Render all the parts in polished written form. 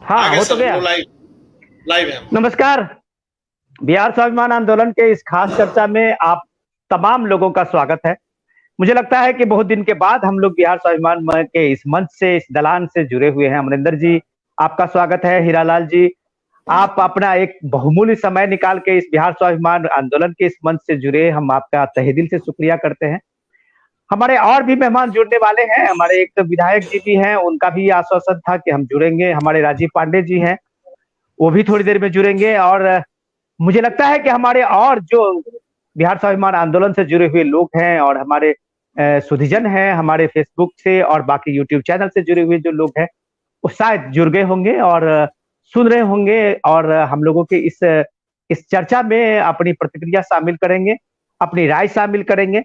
हाँ, आगे हो तो सब गया। लाइव लाइव है। नमस्कार। बिहार स्वाभिमान आंदोलन के इस खास चर्चा में आप तमाम लोगों का स्वागत है। मुझे लगता है कि बहुत दिन के बाद हम लोग बिहार स्वाभिमान के इस मंच से, इस दलान से जुड़े हुए हैं। अमरिंदर जी, आपका स्वागत है। हीरालाल जी, आप अपना एक बहुमूल्य समय निकाल के इस बिहार स्वाभिमान आंदोलन के इस मंच से जुड़े, हम आपका तहे दिल से शुक्रिया करते हैं। हमारे और भी मेहमान जुड़ने वाले हैं। हमारे एक तो विधायक जी भी हैं, उनका भी आश्वासन था कि हम जुड़ेंगे। हमारे राजीव पांडे जी हैं, वो भी थोड़ी देर में जुड़ेंगे। और मुझे लगता है कि हमारे और जो बिहार स्वाभिमान आंदोलन से जुड़े हुए लोग हैं और हमारे सुधीजन हैं, हमारे फेसबुक से और बाकी यूट्यूब चैनल से जुड़े हुए जो लोग हैं, वो शायद जुड़ गए होंगे और सुन रहे होंगे और हम लोगों के इस चर्चा में अपनी प्रतिक्रिया शामिल करेंगे, अपनी राय शामिल करेंगे।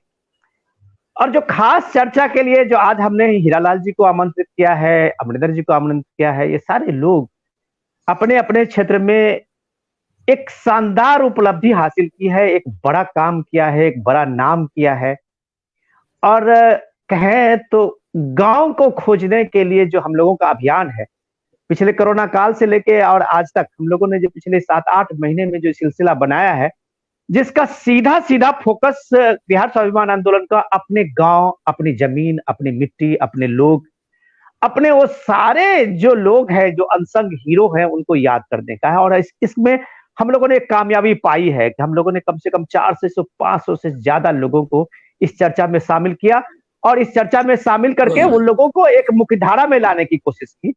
और जो खास चर्चा के लिए जो आज हमने हीरालाल जी को आमंत्रित किया है, अमरिंदर जी को आमंत्रित किया है, ये सारे लोग अपने अपने क्षेत्र में एक शानदार उपलब्धि हासिल की है, एक बड़ा काम किया है, एक बड़ा नाम किया है। और कहें तो गांव को खोजने के लिए जो हम लोगों का अभियान है, पिछले कोरोना काल से लेके और आज तक हम लोगों ने जो पिछले 7-8 महीने में जो सिलसिला बनाया है, जिसका सीधा सीधा फोकस बिहार स्वाभिमान आंदोलन का अपने गांव, अपनी जमीन, अपनी मिट्टी, अपने लोग, अपने वो सारे जो लोग हैं, जो अनसंग हीरो हैं, उनको याद करने का है। और इसमें हम लोगों ने एक कामयाबी पाई है कि हम लोगों ने कम से कम 400-500 से ज्यादा लोगों को इस चर्चा में शामिल किया और इस चर्चा में शामिल करके उन लोगों को एक मुख्यधारा में लाने की कोशिश की।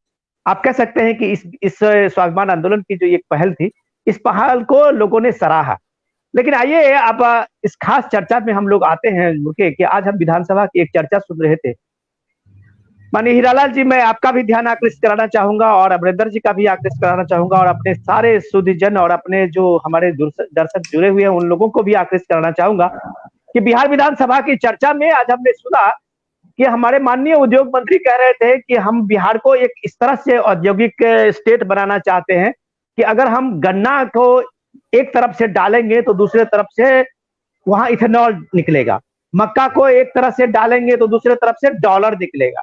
आप कह सकते हैं कि इस स्वाभिमान आंदोलन की जो एक पहल थी, इस पहल को लोगों ने सराहा। लेकिन आइए अब इस खास चर्चा में हम लोग आते हैं कि आज हम विधानसभा की एक चर्चा सुन रहे थे। माननीय हीरालाल जी, मैं आपका भी ध्यान आकृष्ट कराना चाहूंगा और अमरिंदर जी का भी आकृष्ट कराना चाहूंगा और अपने सारे सुधीजन और अपने जो हमारे दर्शक जुड़े हुए हैं, उन लोगों को भी आकृष्ट कराना चाहूंगा कि बिहार विधानसभा की चर्चा में आज हमने सुना कि हमारे माननीय उद्योग मंत्री कह रहे थे कि हम बिहार को एक इस तरह से औद्योगिक स्टेट बनाना चाहते हैं कि अगर हम गन्ना को एक तरफ से डालेंगे तो दूसरे तरफ से वहां इथेनॉल निकलेगा, मक्का को एक तरफ से डालेंगे तो दूसरे तरफ से डॉलर निकलेगा।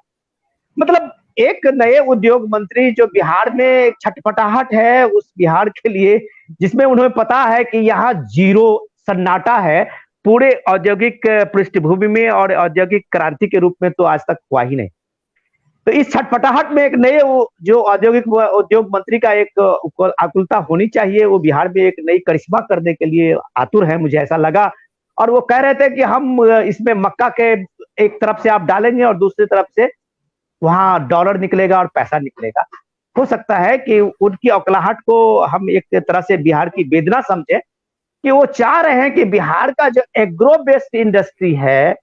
मतलब एक नए उद्योग मंत्री जो बिहार में छटपटाहट है उस बिहार के लिए, जिसमें उन्हें पता है कि यहाँ जीरो सन्नाटा है पूरे औद्योगिक पृष्ठभूमि में और औद्योगिक क्रांति के रूप में तो आज तक हुआ ही नहीं। तो इस छटपटाहट में एक नए जो औद्योगिक उद्योग मंत्री का एक आकुलता होनी चाहिए। वो बिहार में एक नई करिश्मा करने के लिए आतुर है, मुझे ऐसा लगा। और वो कह रहे थे कि हम इसमें मक्का के एक तरफ से आप डालेंगे और दूसरी तरफ से वहां डॉलर निकलेगा और पैसा निकलेगा। हो सकता है कि उनकी औकलाहट को हम एक तरह से बिहार की वेदना समझे कि वो चाह रहे हैं कि बिहार का जो एग्रो बेस्ड इंडस्ट्री है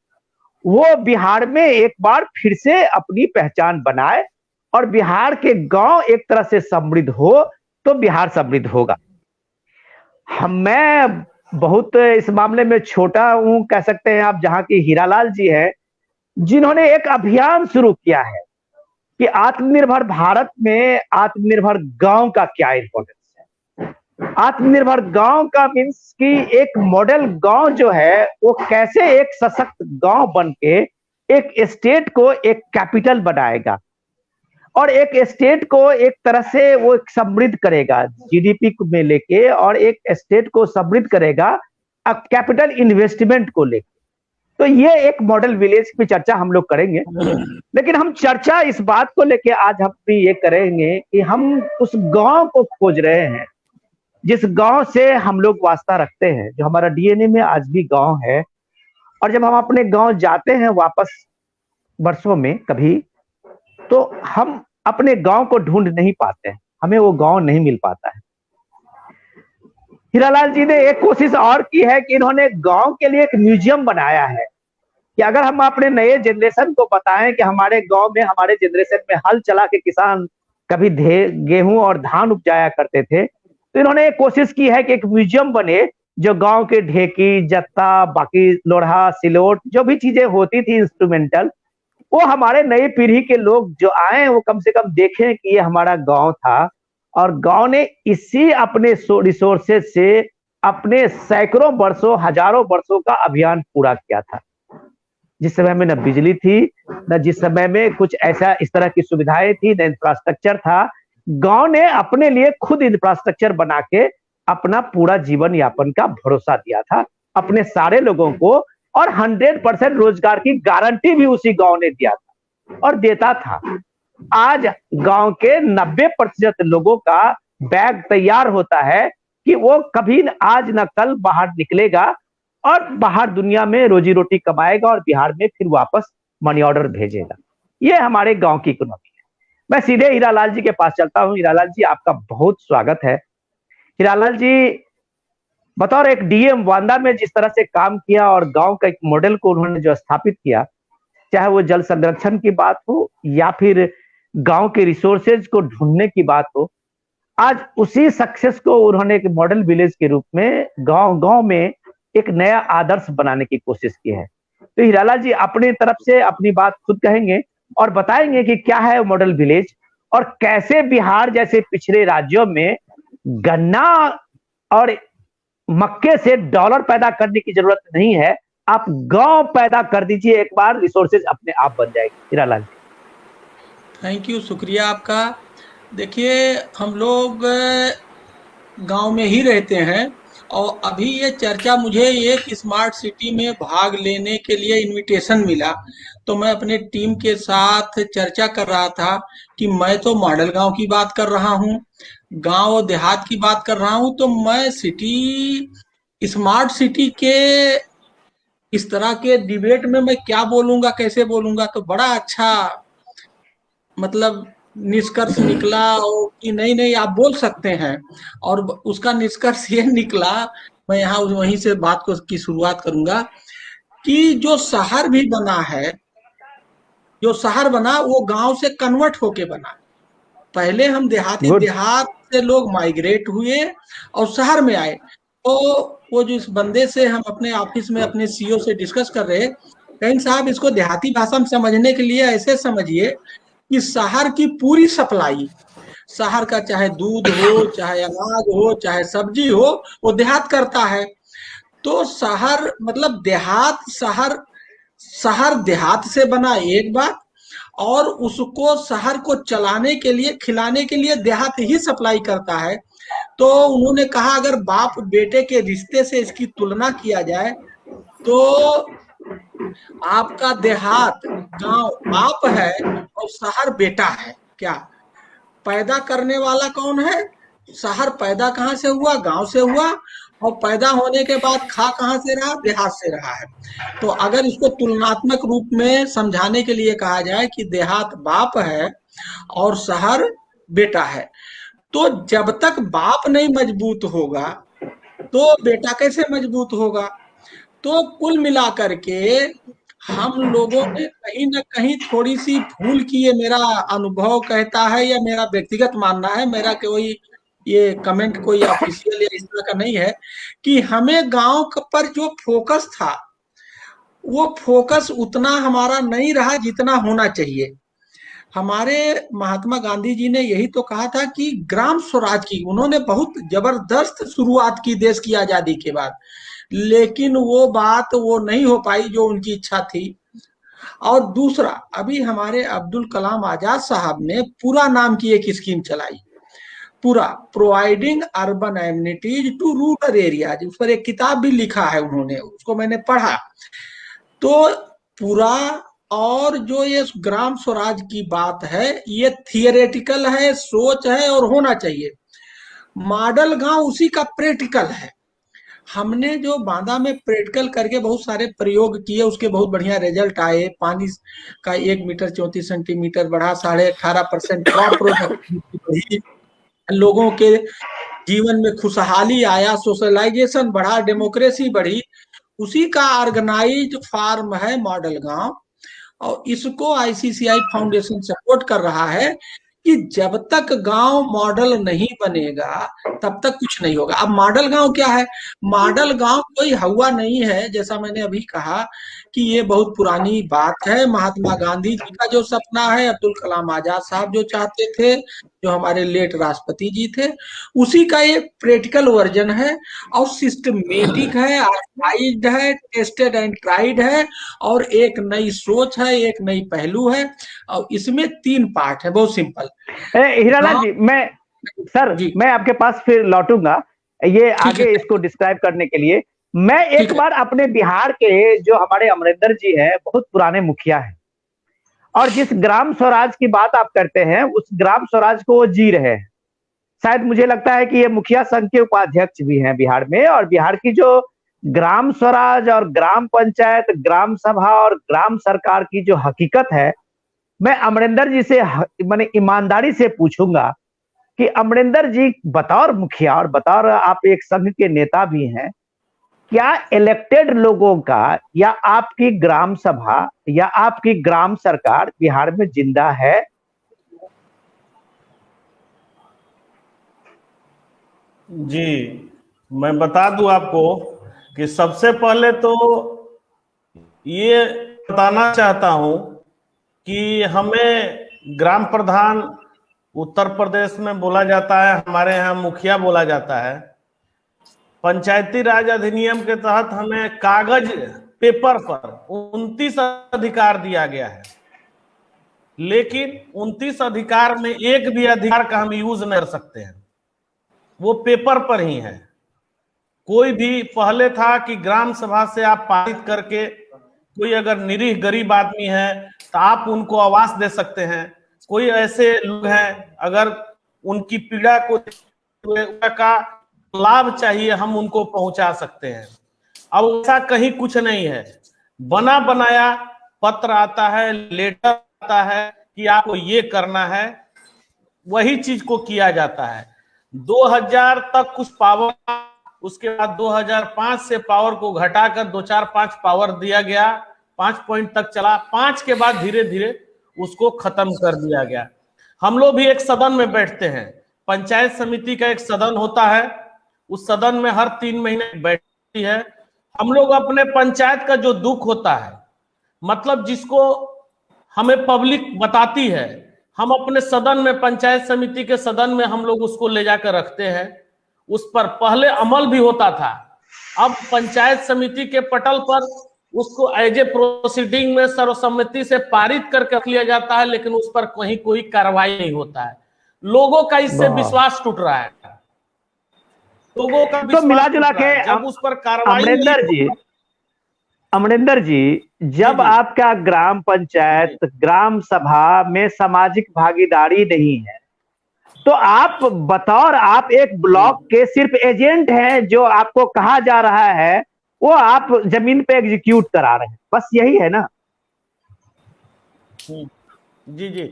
वो बिहार में एक बार फिर से अपनी पहचान बनाए और बिहार के गांव एक तरह से समृद्ध हो तो बिहार समृद्ध होगा। मैं बहुत इस मामले में छोटा हूं, कह सकते हैं आप, जहां की हीरालाल जी हैं, जिन्होंने एक अभियान शुरू किया है कि आत्मनिर्भर भारत में आत्मनिर्भर गांव का क्या इंपॉर्टेंस है। आत्मनिर्भर गांव का मीन्स कि एक मॉडल गांव जो है वो कैसे एक सशक्त गांव बन के एक स्टेट को एक कैपिटल बनाएगा और एक स्टेट को एक तरह से वो समृद्ध करेगा जीडीपी में लेके, और एक स्टेट को समृद्ध करेगा कैपिटल इन्वेस्टमेंट को लेके। तो ये एक मॉडल विलेज की चर्चा हम लोग करेंगे। लेकिन हम चर्चा इस बात को लेके आज हम भी ये करेंगे कि हम उस गांव को खोज रहे हैं जिस गांव से हम लोग वास्ता रखते हैं, जो हमारा डीएनए में आज भी गांव है। और जब हम अपने गांव जाते हैं वापस वर्षों में कभी, तो हम अपने गांव को ढूंढ नहीं पाते हैं, हमें वो गांव नहीं मिल पाता है। हीरालाल जी ने एक कोशिश और की है कि इन्होंने गांव के लिए एक म्यूजियम बनाया है कि अगर हम अपने नए जनरेशन को बताएं कि हमारे गांव में, हमारे जनरेशन में हल चला के किसान कभी गेहूं और धान उपजाया करते थे, तो इन्होंने एक कोशिश की है कि एक म्यूजियम बने जो गांव के ढेकी, जत्ता, बाकी लोढ़ा, सिलोट, जो भी चीजें होती थी इंस्ट्रूमेंटल, वो हमारे नई पीढ़ी के लोग जो आए वो कम से कम देखें कि ये हमारा गांव था और गांव ने इसी अपने रिसोर्सेज से अपने सैकड़ों वर्षों, हजारों वर्षों का अभियान पूरा किया था। जिस समय में न बिजली थी, न जिस समय में कुछ ऐसा इस तरह की सुविधाएं थी, न इंफ्रास्ट्रक्चर था, गांव ने अपने लिए खुद इंफ्रास्ट्रक्चर बना के अपना पूरा जीवन यापन का भरोसा दिया था अपने सारे लोगों को, और 100% रोजगार की गारंटी भी उसी गांव ने दिया था और देता था। आज गांव के 90% लोगों का बैग तैयार होता है कि वो कभी आज न कल बाहर निकलेगा और बाहर दुनिया में रोजी रोटी कमाएगा और बिहार में फिर वापस मनी ऑर्डर भेजेगा। ये हमारे गांव की इकोनॉमी है। मैं सीधे हीरालाल जी के पास चलता हूं। हीरालाल जी, आपका बहुत स्वागत है। हीरालाल जी, बतौर एक डीएम वांदा में जिस तरह से काम किया और गांव का एक मॉडल को उन्होंने जो स्थापित किया, चाहे वो जल संरक्षण की बात हो या फिर गांव के रिसोर्सेज को ढूंढने की बात हो, आज उसी सक्सेस को उन्होंने एक मॉडल विलेज के रूप में गांव गांव में एक नया आदर्श बनाने की कोशिश की है। तो हीरालाल जी अपनी तरफ से अपनी बात खुद कहेंगे और बताएंगे कि क्या है मॉडल विलेज और कैसे बिहार जैसे पिछड़े राज्यों में गन्ना और मक्के से डॉलर पैदा करने की जरूरत नहीं है, आप गांव पैदा कर दीजिए, एक बार रिसोर्सेज अपने आप बन जाएगी। हीरालाल जी। थैंक यू, शुक्रिया आपका। देखिए, हम लोग गांव में ही रहते हैं और अभी ये चर्चा, मुझे एक स्मार्ट सिटी में भाग लेने के लिए इनविटेशन मिला, तो मैं अपने टीम के साथ चर्चा कर रहा था कि मैं तो मॉडल गांव की बात कर रहा हूँ, गांव और देहात की बात कर रहा हूँ, तो मैं सिटी, स्मार्ट सिटी के इस तरह के डिबेट में मैं क्या बोलूंगा, कैसे बोलूंगा। तो बड़ा अच्छा मतलब निष्कर्ष निकला और कि नहीं नहीं आप बोल सकते हैं, और उसका निष्कर्ष ये निकला, मैं यहाँ वहीं से बात को की शुरुआत करूंगा कि जो शहर भी बना है, जो शहर बना वो गांव से कन्वर्ट होके बना। पहले हम देहात से लोग माइग्रेट हुए और शहर में आए। तो वो जो इस बंदे से हम अपने ऑफिस में अपने सीईओ से डिस्कस कर रहे, कहीं साहब इसको देहाती भाषा में समझने के लिए ऐसे समझिए कि शहर की पूरी सप्लाई, शहर का चाहे दूध हो, चाहे अनाज हो, चाहे सब्जी हो, वो देहात करता है। तो शहर मतलब देहात, शहर देहात से बना एक बात, और उसको शहर को चलाने के लिए, खिलाने के लिए देहात ही सप्लाई करता है। तो उन्होंने कहा अगर बाप बेटे के रिश्ते से इसकी तुलना किया जाए तो आपका देहात गांव बाप है और शहर बेटा है। क्या पैदा करने वाला कौन है? शहर पैदा कहाँ से हुआ? गांव से हुआ, और पैदा होने के बाद खा कहाँ से रहा? देहात से रहा है। तो अगर इसको तुलनात्मक रूप में समझाने के लिए कहा जाए कि देहात बाप है और शहर बेटा है, तो जब तक बाप नहीं मजबूत होगा तो बेटा कैसे मजबूत होगा? तो कुल मिलाकर के हम लोगों ने कहीं ना कहीं थोड़ी सी भूल की, ये मेरा अनुभव कहता है या मेरा व्यक्तिगत मानना है, मेरा कोई ये कमेंट कोई ऑफिशियल या इस तरह का नहीं है, कि हमें गांव पर जो फोकस था वो फोकस उतना हमारा नहीं रहा जितना होना चाहिए। हमारे महात्मा गांधी जी ने यही तो कहा था कि ग्राम स्वराज की उन्होंने बहुत जबरदस्त शुरुआत की देश की आजादी के बाद, लेकिन वो बात वो नहीं हो पाई जो उनकी इच्छा थी। और दूसरा, अभी हमारे अब्दुल कलाम आजाद साहब ने पूरा नाम की एक स्कीम चलाई, पूरा providing urban amenities to rural areas, उस पर एक किताब भी लिखा है उन्होंने, उसको मैंने पढ़ा। तो पूरा, और जो ये ग्राम स्वराज की बात है ये थियोरेटिकल है, सोच है और होना चाहिए। मॉडल गांव उसी का प्रैक्टिकल है। हमने जो बांदा में प्रैक्टिकल करके बहुत सारे प्रयोग किए, उसके बहुत बढ़िया रिजल्ट आए। पानी का 1 मीटर 34 सेंटीमीटर बढ़ा, 18.5% क्रॉप प्रोडक्टिविटी बढ़ी, लोगों के जीवन में खुशहाली आया, सोशलाइजेशन बढ़ा, डेमोक्रेसी बढ़ी। उसी का ऑर्गेनाइज्ड फॉर्म है मॉडल गांव, और इसको आईसीसीआई फाउंडेशन सपोर्ट कर रहा है कि जब तक गांव मॉडल नहीं बनेगा तब तक कुछ नहीं होगा। अब मॉडल गांव क्या है? मॉडल गांव कोई हवा नहीं है, जैसा मैंने अभी कहा कि ये बहुत पुरानी बात है। महात्मा गांधी जी का जो सपना है, अब्दुल कलाम आजाद साहब जो चाहते थे, जो हमारे लेट राष्ट्रपति जी थे, उसी का एक प्रैक्टिकल वर्जन है और सिस्टमेटिक है, आर्गेनाइज्ड है, टेस्टेड एंड ट्राइड है और एक नई सोच है, एक नई पहलू है और इसमें 3 पार्ट है, बहुत सिंपल। हीरालाल जी, सर जी मैं आपके पास फिर लौटूंगा ये ठीक आगे है, इसको डिस्क्राइब करने के लिए। मैं ठीक एक है, बार अपने बिहार के जो हमारे अमरिंदर जी हैं, बहुत पुराने मुखिया हैं, और जिस ग्राम स्वराज की बात आप करते हैं उस ग्राम स्वराज को वो जी रहे हैं। शायद मुझे लगता है कि ये मुखिया संघ के उपाध्यक्ष भी हैं बिहार में, और बिहार की जो ग्राम स्वराज और ग्राम पंचायत, ग्राम सभा और ग्राम सरकार की जो हकीकत है, मैं अमरिंदर जी से मैंने ईमानदारी से पूछूंगा कि अमरिंदर जी बतौर मुखिया और बतौर आप एक संघ के नेता भी हैं, क्या इलेक्टेड लोगों का या आपकी ग्राम सभा या आपकी ग्राम सरकार बिहार में जिंदा है? जी, मैं बता दूं आपको कि सबसे पहले तो ये बताना चाहता हूं कि हमें ग्राम प्रधान उत्तर प्रदेश में बोला जाता है, हमारे यहाँ मुखिया बोला जाता है। पंचायती राज अधिनियम के तहत हमें कागज पेपर पर 29 अधिकार दिया गया है, लेकिन 29 अधिकार में एक भी अधिकार का हम यूज नहीं कर सकते हैं, वो पेपर पर ही है। कोई भी पहले था कि ग्राम सभा से आप पारित करके कोई अगर निरीह गरीब आदमी है तो आप उनको आवास दे सकते हैं। कोई ऐसे लोग हैं अगर उनकी पीड़ा को का लाभ चाहिए हम उनको पहुंचा सकते हैं। अब ऐसा कहीं कुछ नहीं है, बना बनाया पत्र आता है, लेटर आता है कि आपको ये करना है, वही चीज को किया जाता है। 2000 तक कुछ पावर, उसके बाद 2005 से पावर को घटाकर 2 4 5 पावर दिया गया, 5 पॉइंट तक चला, 5 के बाद धीरे धीरे उसको खत्म कर दिया गया। हम लोग भी एक सदन में बैठते हैं, पंचायत समिति का एक सदन होता है, उस सदन में हर 3 महीने बैठती है। हम लोग अपने पंचायत का जो दुख होता है, मतलब जिसको हमें पब्लिक बताती है, हम अपने सदन में, पंचायत समिति के सदन में हम लोग उसको ले जाकर रखते हैं। उस पर पहले अमल भी होता था, अब पंचायत समिति के पटल पर उसको एज ए प्रोसीडिंग में सर्वसम्मति से पारित करके रख लिया जाता है, लेकिन उस पर कहीं कोई कार्रवाई नहीं होता है। लोगों का इससे विश्वास टूट रहा है, लोगों का तो मिला जुला के जब उस पर कार्रवाई अमरिंदर जी, जब आपका ग्राम पंचायत, ग्राम सभा में सामाजिक भागीदारी नहीं है, तो आप बतौर आप एक ब्लॉक के सिर्फ एजेंट हैं, जो आपको कहा जा रहा है वो आप जमीन पे एग्जीक्यूट करा रहे हैं, बस यही है ना? जी जी।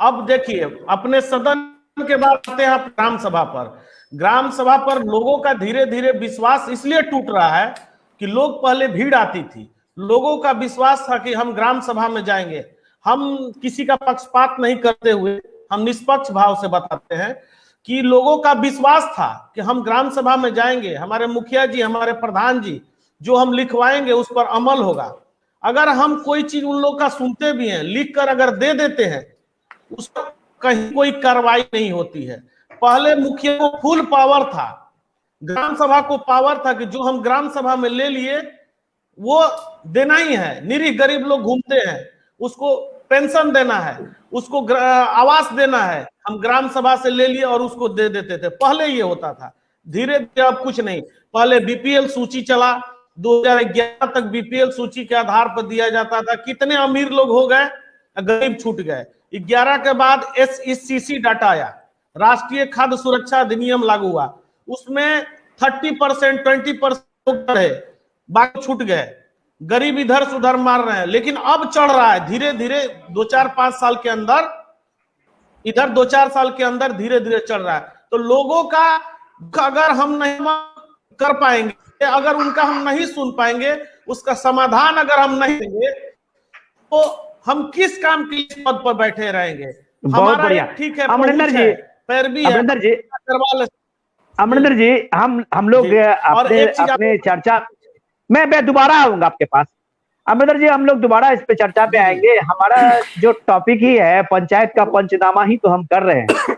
अब देखिए, अपने सदन के बाद आते हैं ग्राम सभा पर। ग्राम सभा पर लोगों का धीरे धीरे विश्वास इसलिए टूट रहा है कि लोग पहले भीड़ आती थी, लोगों का विश्वास था कि हम ग्राम सभा में जाएंगे, हम किसी का पक्षपात नहीं करते हुए हम निष्पक्ष भाव से बताते हैं कि लोगों का विश्वास था कि हम ग्राम सभा में जाएंगे, हमारे मुखिया जी, हमारे प्रधान जी जो हम लिखवाएंगे उस पर अमल होगा। अगर हम कोई चीज उन लोग का सुनते भी हैं, लिख कर अगर दे देते हैं, उस पर कहीं कोई कार्रवाई नहीं होती है। पहले मुखिया को फुल पावर था, ग्राम सभा को पावर था कि जो हम ग्राम सभा में ले लिए वो देना ही है। निरीह गरीब लोग घूमते हैं, उसको पेंशन देना है, उसको आवास देना है, हम ग्राम सभा से ले लिए और उसको दे देते थे। पहले ये होता था, धीरे धीरे अब कुछ नहीं। पहले बीपीएल सूची चला, 2011 तक बीपीएल सूची के आधार पर दिया जाता था। कितने अमीर लोग हो गए, गरीब छूट गए। 11 के बाद SECC डाटा आया, राष्ट्रीय खाद्य सुरक्षा अधिनियम लागू हुआ, उसमें 30% 20% रहे, बाकी छूट गए। गरीब इधर से उधर मार रहे हैं, लेकिन अब चढ़ रहा है धीरे धीरे। 2 4 5 साल के अंदर, इधर 2 4 साल के अंदर धीरे धीरे चढ़ रहा है। तो लोगों का अगर हम नहीं कर पाएंगे, अगर उनका हम नहीं सुन पाएंगे, उसका समाधान अगर हम नहीं देंगे, तो हम किस काम के इस पद पर बैठे रहेंगे? बहुत बढ़िया। ठीक है, अमरिंदर जी, पैरवी है, अमरिंदर जी, हम लोग अपने चर्चा मैं दोबारा आऊंगा आपके पास। अमरिंदर जी, हम लोग दोबारा इस पे चर्चा पे आएंगे। हमारा जो टॉपिक ही है पंचायत का पंचनामा ही तो हम कर रहे हैं।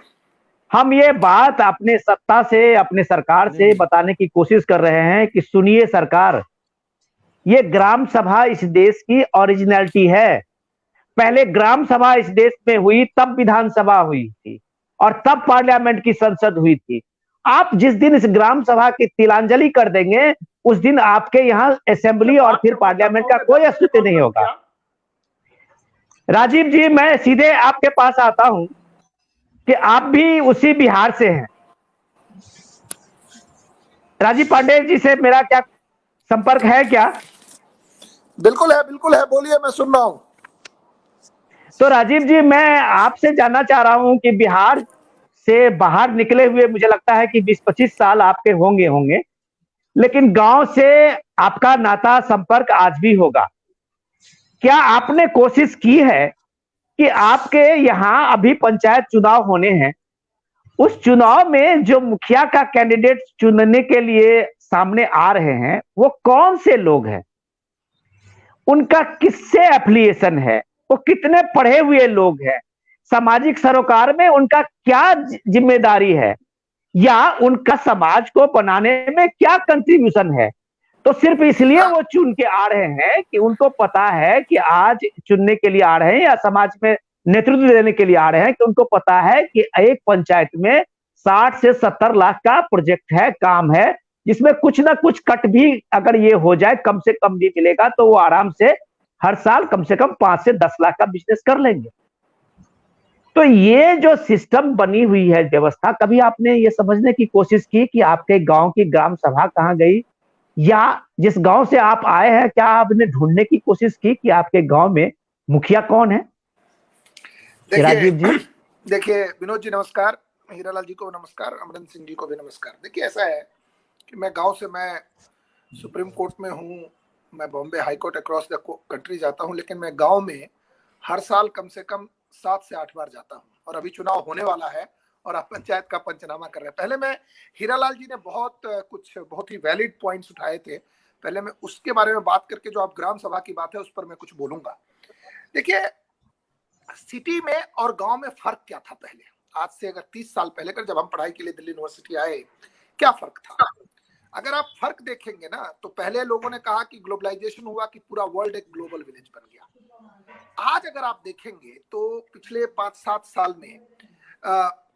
हम ये बात अपने सत्ता से, अपने सरकार से बताने की कोशिश कर रहे हैं कि सुनिए सरकार, ये ग्राम सभा इस देश की ओरिजिनलिटी है। पहले ग्राम सभा इस देश में हुई, तब विधानसभा हुई थी और तब पार्लियामेंट की संसद हुई थी। आप जिस दिन इस ग्राम सभा की तिलांजलि कर देंगे, उस दिन आपके यहाँ असेंबली और फिर पार्लियामेंट का कोई अस्तित्व नहीं होगा। राजीव जी, मैं सीधे आपके पास आता हूं कि आप भी उसी बिहार से हैं। राजीव पांडे जी से मेरा क्या संपर्क है क्या? बिल्कुल है, बोलिए, मैं सुन रहा हूं। तो राजीव जी, मैं आपसे जानना चाह रहा हूं कि बिहार से बाहर निकले हुए मुझे लगता है कि 20-25 साल आपके होंगे, लेकिन गांव से आपका नाता संपर्क आज भी होगा। क्या आपने कोशिश की है कि आपके यहाँ अभी पंचायत चुनाव होने हैं, उस चुनाव में जो मुखिया का कैंडिडेट चुनने के लिए सामने आ रहे हैं, वो कौन से लोग हैं, उनका किससे एफिलिएशन है, वो कितने पढ़े हुए लोग हैं, सामाजिक सरोकार में उनका क्या जिम्मेदारी है, या उनका समाज को बनाने में क्या कंट्रीब्यूशन है? तो सिर्फ इसलिए वो चुन के आ रहे हैं कि उनको पता है कि आज चुनने के लिए आ रहे हैं या समाज में नेतृत्व देने के लिए आ रहे हैं, कि उनको पता है कि एक पंचायत में 60 से 70 लाख का प्रोजेक्ट है, काम है, जिसमें कुछ ना कुछ कट भी अगर ये हो जाए, कम से कम भी मिलेगा, तो वो आराम से हर साल कम से कम 5 से 10 लाख का बिजनेस कर लेंगे। तो ये जो सिस्टम बनी हुई है व्यवस्था, कभी आपने ये समझने की कोशिश की कि आपके गांव की ग्राम सभा कहाँ गई, या जिस गांव से आप आए हैं, क्या आपने ढूंढने की कोशिश की कि आपके गांव में मुखिया कौन है? राजीव जी। देखिए विनोद जी नमस्कार, हीरालाल जी को नमस्कार, अमरिंदर सिंह जी को भी नमस्कार। देखिए ऐसा है कि मैं सुप्रीम कोर्ट में हूँ, मैं Bombay high court across the country जाता हूँ, लेकिन मैं गांव में हर साल कम से कम 7 से 8 बार जाता हूँ। और अभी चुनाव होने वाला है और आप पंचायत का पंचनामा कर रहे हैं। पहले मैं, हीरालाल जी ने बहुत ही वैलिड पॉइंट्स उठाए थे, पहले मैं उसके बारे में बात करके, जो आप ग्राम सभा की बात है उस पर मैं कुछ बोलूंगा। देखिए सिटी में और गांव में फर्क क्या था पहले, आज से अगर 30 साल पहले कर, जब हम पढ़ाई के लिए दिल्ली यूनिवर्सिटी आए, क्या फर्क था? अगर आप फर्क देखेंगे ना, तो पहले लोगों ने कहा कि ग्लोबलाइजेशन हुआ, कि पूरा वर्ल्ड एक ग्लोबल विलेज बन गया। आज अगर आप देखेंगे तो पिछले 5-7 साल में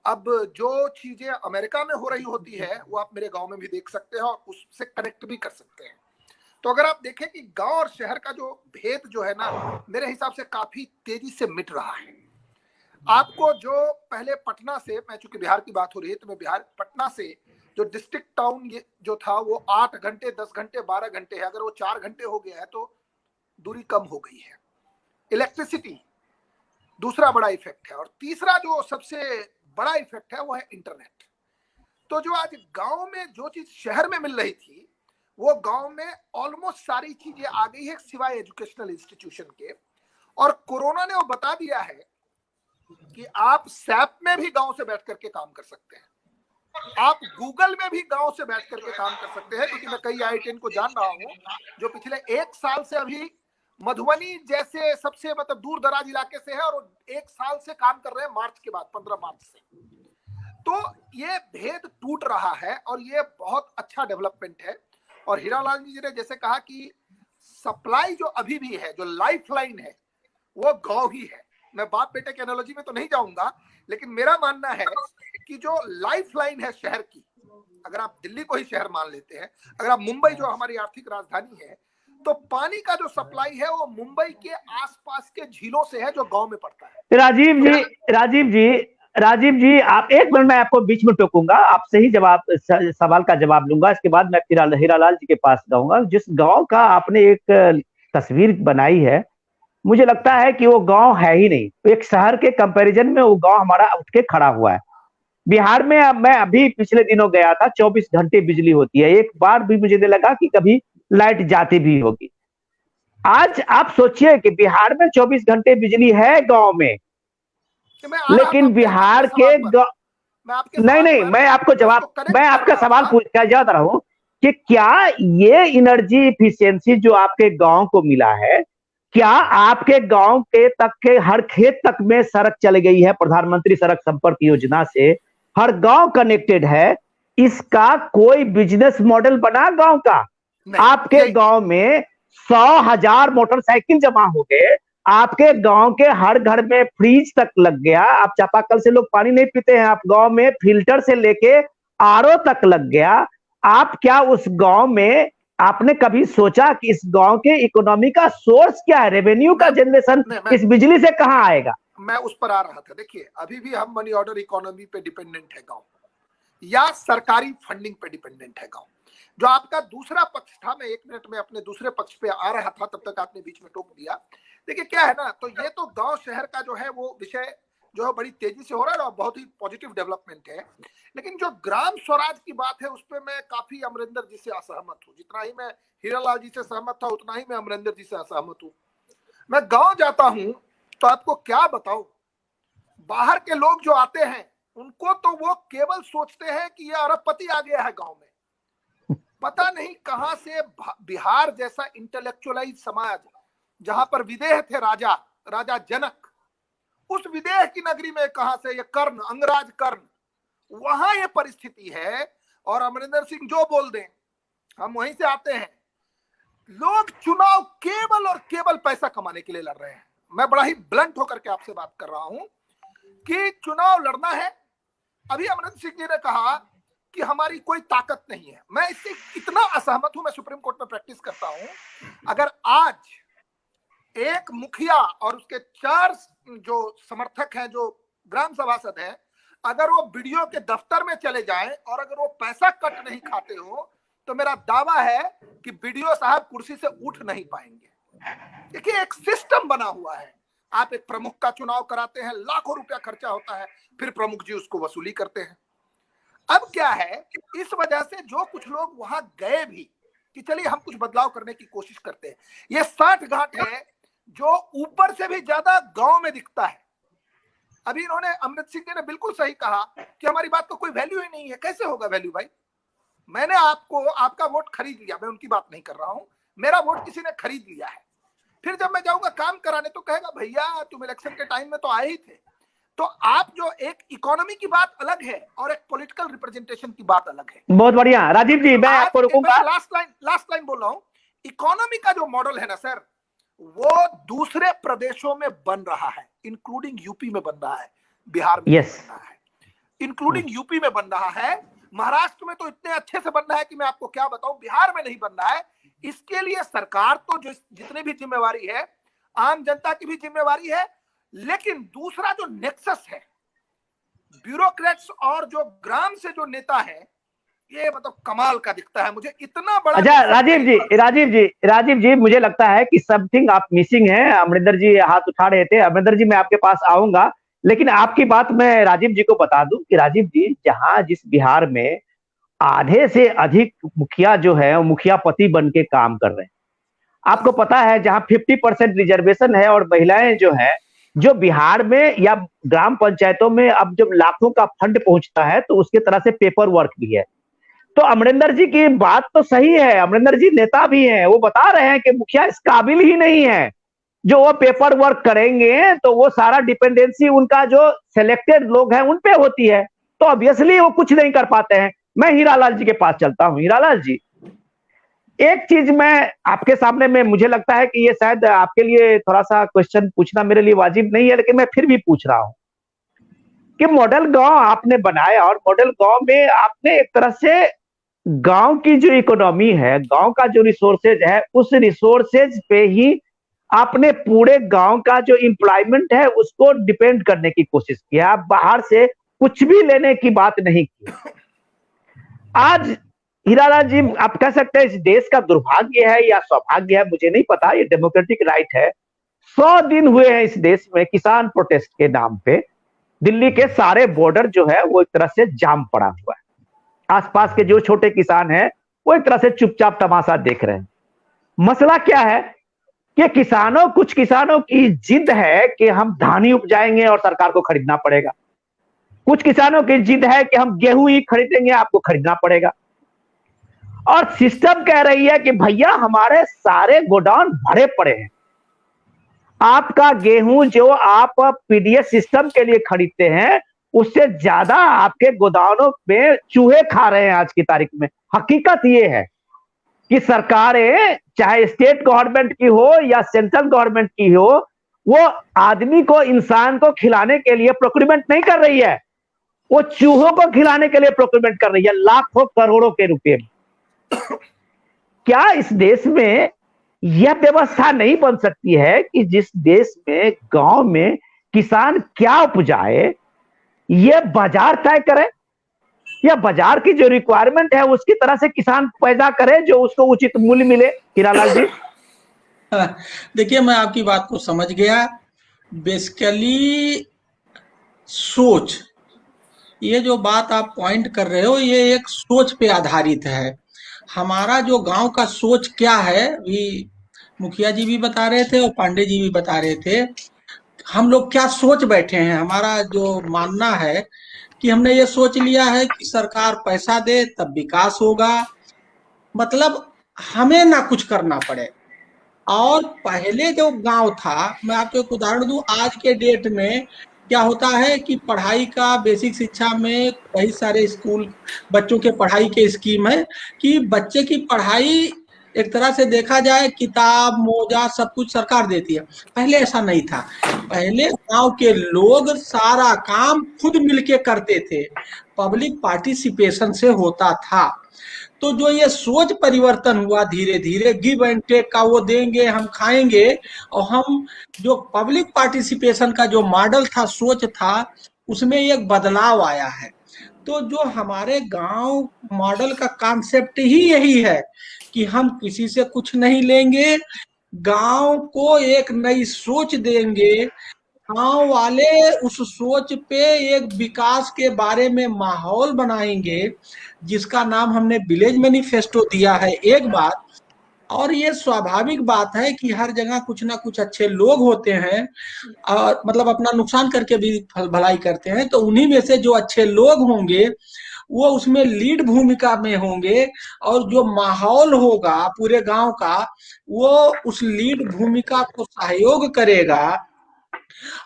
अब जो चीजें अमेरिका में हो रही होती है, वो आप मेरे गांव में भी देख सकते हैं और उससे कनेक्ट भी कर सकते हैं। तो अगर आप देखें कि गांव और शहर का जो भेद जो है ना, मेरे हिसाब से काफी तेजी से मिट रहा है। आपको जो पहले पटना से, मैं चूंकि बिहार की बात हो रही है तो मैं पटना से जो डिस्ट्रिक्ट टाउन जो था वो 8 घंटे, 10 घंटे, 12 घंटे है, अगर वो 4 घंटे हो गया है तो दूरी कम हो गई है। इलेक्ट्रिसिटी दूसरा बड़ा इफेक्ट है, और तीसरा जो सबसे बड़ा इफेक्ट है वो है इंटरनेट। तो जो आज गांव में जो चीज शहर में मिल रही थी, वो गांव में ऑलमोस्ट सारी चीजें आ गई है, सिवाय एजुकेशनल इंस्टीट्यूशन के। और कोरोना ने वो बता दिया है कि आप सैप में भी गांव से बैठ करके काम कर सकते हैं, आप गूगल में भी गांव से बैठ करके काम कर सकते हैं। क्योंकि मैं कई IITian को जान रहा हूं जो पिछले 1 साल से अभी मधुबनी जैसे सबसे मतलब दूर दराज इलाके से है, और 1 साल से काम कर रहे हैं मार्च के बाद, 15 मार्च से। तो ये भेद टूट रहा है और ये बहुत अच्छा डेवलपमेंट है। और हीरालाल जी ने जैसे कहा कि सप्लाई जो अभी भी है, जो लाइफ लाइन है, वो गांव ही है। मैं बाप बेटे के एनालॉजी में तो नहीं जाऊंगा, लेकिन मेरा मानना है कि जो लाइफ लाइन है शहर की, अगर आप दिल्ली को ही शहर मान लेते हैं, अगर आप मुंबई जो हमारी आर्थिक राजधानी है, तो पानी का जो सप्लाई है वो मुंबई के आसपास के झीलों से है, जो गांव में पड़ता है। राजीव जी, आप एक मिनट, मैं आपको बीच में टोकूंगा, आपसे ही सवाल का जवाब लूंगा, इसके बाद मैं हीरालाल जी के पास जाऊंगा। जिस गांव का आपने एक तस्वीर बनाई है, मुझे लगता है कि वो गांव है ही नहीं, एक शहर के कंपैरिजन में वो गांव हमारा उठ के खड़ा हुआ है। बिहार में मैं अभी पिछले दिनों गया था, 24 घंटे बिजली होती है, एक बार भी मुझे नहीं लगा कि कभी लाइट जाती भी होगी। आज आप सोचिए कि बिहार में 24 घंटे बिजली है गांव में, लेकिन बिहार के नहीं, मैं आपका सवाल पूछना चाहता रहा हूं कि क्या ये एनर्जी इफिशियंसी जो आपके गांव को मिला है, क्या आपके गांव के हर खेत तक में सड़क चल गई है प्रधानमंत्री सड़क संपर्क योजना से? हर गांव कनेक्टेड है, इसका कोई बिजनेस मॉडल बना गांव का? आपके गांव में 100,000 मोटरसाइकिल जमा हो गए, आपके गांव के हर घर में फ्रिज तक लग गया, आप चापाकल से लोग पानी नहीं पीते हैं, आप गांव में फिल्टर से लेके आरओ तक लग गया। आप क्या उस गांव में आपने कभी सोचा कि इस गांव के इकोनॉमी का सोर्स क्या है, रेवेन्यू का जनरेशन इस बिजली से कहां आएगा? मैं उस पर आ रहा था। देखिए, अभी भी हम मनी ऑर्डर इकोनॉमी पे डिपेंडेंट है गांव, या सरकारी फंडिंग पे डिपेंडेंट है गांव। जो आपका दूसरा पक्ष था, मैं 1 मिनट में अपने दूसरे पक्ष पे आ रहा था, तब तक आपने बीच में टोक दिया। देखिए क्या है ना, तो ये तो गांव शहर का जो है वो विषय जो है बड़ी तेजी से हो रहा है और बहुत ही पॉजिटिव डेवलपमेंट है। लेकिन जो ग्राम स्वराज की बात है उस पर मैं काफी अमरिंदर जी से असहमत हूँ। जितना ही मैं हीरालाल जी से सहमत था, उतना ही मैं अमरिंदर जी से असहमत हूँ। मैं गांव जाता हूँ तो आपको क्या बताऊं, बाहर के लोग जो आते हैं उनको तो वो केवल सोचते हैं कि ये अरबपति आ गया है गांव में। पता नहीं कहां से बिहार जैसा इंटेलेक्चुअलाइज समाज, जहां पर विदेह थे राजा जनक, उस विदेह की नगरी में कहां से ये कर्ण, अंगराज कर्ण, वहां ये परिस्थिति है। और अमरिंदर सिंह जो बोल दें, हम वहीं से आते हैं। लोग चुनाव केवल और केवल पैसा कमाने के लिए लड़ रहे हैं। मैं बड़ा ही ब्लंट होकर के आपसे बात कर रहा हूं कि चुनाव लड़ना है। अभी अमरिंदर सिंह जी ने कहा कि हमारी कोई ताकत नहीं है। मैं इससे इतना असहमत हूं, मैं सुप्रीम कोर्ट में प्रैक्टिस करता हूं। अगर आज एक मुखिया और उसके 4 जो समर्थक हैं, जो ग्राम सभासद हैं, अगर वो बीडीओ के दफ्तर में चले जाएं और अगर वो पैसा कट नहीं खाते हो, तो मेरा दावा है कि बीडीओ साहब कुर्सी से उठ नहीं पाएंगे। देखिए, एक सिस्टम बना हुआ है। आप एक प्रमुख का चुनाव कराते हैं, लाखों रुपया खर्चा होता है, फिर प्रमुख जी उसको वसूली करते हैं। अब क्या है, इस वजह से जो कुछ लोग वहां गए भी कि चलिए हम कुछ बदलाव करने की कोशिश करते हैं, ये 60 घाट है जो ऊपर से भी ज्यादा गांव में दिखता है। अभी इन्होंने, अमरिंदर सिंह जी ने बिल्कुल सही कहा कि हमारी बात को कोई वैल्यू ही नहीं है। कैसे होगा वैल्यू भाई? मैंने आपका वोट खरीद लिया, मैं उनकी बात नहीं कर रहा हूं, मेरा वोट किसी ने खरीद लिया है। फिर जब मैं जाऊंगा काम कराने तो कहेगा भैया तुम इलेक्शन के टाइम में तो आए ही थे। तो आप जो एक इकोनॉमी की बात अलग है और एक पॉलिटिकल रिप्रेजेंटेशन की बात अलग है। बहुत बढ़िया राजीव जी, मैं आपको रुकूंगा। लास्ट लाइन बोल रहा हूं। इकोनॉमी का जो मॉडल है ना सर, वो दूसरे प्रदेशों में बन रहा है, इंक्लूडिंग यूपी में बन रहा है, बिहार में बन रहा है, इंक्लूडिंग यूपी में बन रहा है, महाराष्ट्र में तो इतने अच्छे से बन रहा है कि मैं आपको क्या बताऊं, बिहार में नहीं बन रहा है। इसके लिए सरकार तो जो जितनी भी जिम्मेवारी है, आम जनता की भी जिम्मेवारी है। लेकिन दूसरा जो नेक्सस है, ब्यूरोक्रेट्स और जो ग्राम से जो नेता है, ये मतलब कमाल का दिखता है मुझे, इतना बड़ा। अच्छा राजीव जी, मुझे लगता है कि समथिंग आप मिसिंग है। अमरिंदर जी हाथ उठा रहे थे। अमरिंदर जी, मैं आपके पास आऊंगा, लेकिन आपकी बात मैं राजीव जी को बता दूं कि राजीव जी, जहां जिस बिहार में आधे से अधिक मुखिया जो है वो मुखियापति बन के काम कर रहे हैं, आपको पता है जहां 50% रिजर्वेशन है और महिलाएं जो है, जो बिहार में या ग्राम पंचायतों में अब जब लाखों का फंड पहुंचता है तो उसके तरह से पेपर वर्क भी है। तो अमरिंदर जी की बात तो सही है, अमरिंदर जी नेता भी हैं, वो बता रहे हैं कि मुखिया इस काबिल ही नहीं है जो वो पेपर वर्क करेंगे, तो वो सारा डिपेंडेंसी उनका जो सिलेक्टेड लोग हैं उन पे होती है, तो ऑब्वियसली वो कुछ नहीं कर पाते हैं। मैं हीरालाल जी के पास चलता हूं। हीरालाल जी, एक चीज मैं आपके सामने में, मुझे लगता है कि ये शायद आपके लिए थोड़ा सा क्वेश्चन पूछना मेरे लिए वाजिब नहीं है, लेकिन मैं फिर भी पूछ रहा हूं कि मॉडल गांव आपने बनाया और मॉडल गांव में आपने एक तरह से गांव की जो इकोनॉमी है, गांव का जो रिसोर्सेज है, उस रिसोर्सेज पे ही आपने पूरे गांव का जो एम्प्लॉयमेंट है उसको डिपेंड करने की कोशिश की। आप बाहर से कुछ भी लेने की बात नहीं की। आज हीरालाल जी, आप कह सकते हैं इस देश का दुर्भाग्य है या सौभाग्य है, मुझे नहीं पता, ये डेमोक्रेटिक राइट है। 100 दिन हुए हैं इस देश में किसान प्रोटेस्ट के नाम पे, दिल्ली के सारे बॉर्डर जो है वो एक तरह से जाम पड़ा हुआ है। आसपास के जो छोटे किसान हैं वो एक तरह से चुपचाप तमाशा देख रहे हैं। मसला क्या है कि कुछ किसानों की जिद है कि हम धान ही उपजाएंगे और सरकार को खरीदना पड़ेगा। कुछ किसानों की जिद है कि हम गेहूं ही खरीदेंगे, आपको खरीदना पड़ेगा। और सिस्टम कह रही है कि भैया हमारे सारे गोडाउन भरे पड़े हैं, आपका गेहूं जो आप पीडीएस सिस्टम के लिए खरीदते हैं उससे ज्यादा आपके गोदामों में चूहे खा रहे हैं आज की तारीख में। हकीकत ये है कि सरकारें चाहे स्टेट गवर्नमेंट की हो या सेंट्रल गवर्नमेंट की हो, वो आदमी को, इंसान को खिलाने के लिए प्रोक्यूरमेंट नहीं कर रही है, वो चूहों को खिलाने के लिए प्रोक्यूरमेंट कर रही है लाखों करोड़ों के रुपए में। क्या इस देश में यह व्यवस्था नहीं बन सकती है कि जिस देश में गांव में किसान क्या उपजाए यह बाजार तय करे, या बाजार की जो रिक्वायरमेंट है उसकी तरह से किसान पैदा करे जो उसको उचित मूल्य मिले? हीरालाल जी, देखिए, मैं आपकी बात को समझ गया। बेसिकली सोच, ये जो बात आप पॉइंट कर रहे हो, ये एक सोच पे आधारित है। हमारा जो गांव का सोच क्या है, अभी मुखिया जी भी बता रहे थे और पांडे जी भी बता रहे थे, हम लोग क्या सोच बैठे हैं। हमारा जो मानना है कि हमने ये सोच लिया है कि सरकार पैसा दे तब विकास होगा, मतलब हमें ना कुछ करना पड़े। और पहले जो गांव था, मैं आपको एक उदाहरण दूं, आज के डेट में क्या होता है कि पढ़ाई का, बेसिक शिक्षा में कई सारे स्कूल बच्चों के पढ़ाई के स्कीम है कि बच्चे की पढ़ाई एक तरह से देखा जाए, किताब मोजा सब कुछ सरकार देती है। पहले ऐसा नहीं था। पहले गांव के लोग सारा काम खुद मिलके करते थे, पब्लिक पार्टिसिपेशन से होता था। तो जो ये सोच परिवर्तन हुआ धीरे धीरे, गिव एंड टेक का, वो देंगे हम खाएंगे, और हम जो पब्लिक पार्टिसिपेशन का जो मॉडल था, सोच था, उसमें एक बदलाव आया है। तो जो हमारे गांव मॉडल का कॉन्सेप्ट ही यही है कि हम किसी से कुछ नहीं लेंगे, गांव को एक नई सोच देंगे, गांव वाले उस सोच पे एक विकास के बारे में माहौल बनाएंगे, जिसका नाम हमने विलेज मैनिफेस्टो दिया है। एक बात और, ये स्वाभाविक बात है कि हर जगह कुछ ना कुछ अच्छे लोग होते हैं, और मतलब अपना नुकसान करके भी भलाई करते हैं। तो उन्हीं में से जो अच्छे लोग होंगे वो उसमें लीड भूमिका में होंगे, और जो माहौल होगा पूरे गांव का, वो उस लीड भूमिका को सहयोग करेगा,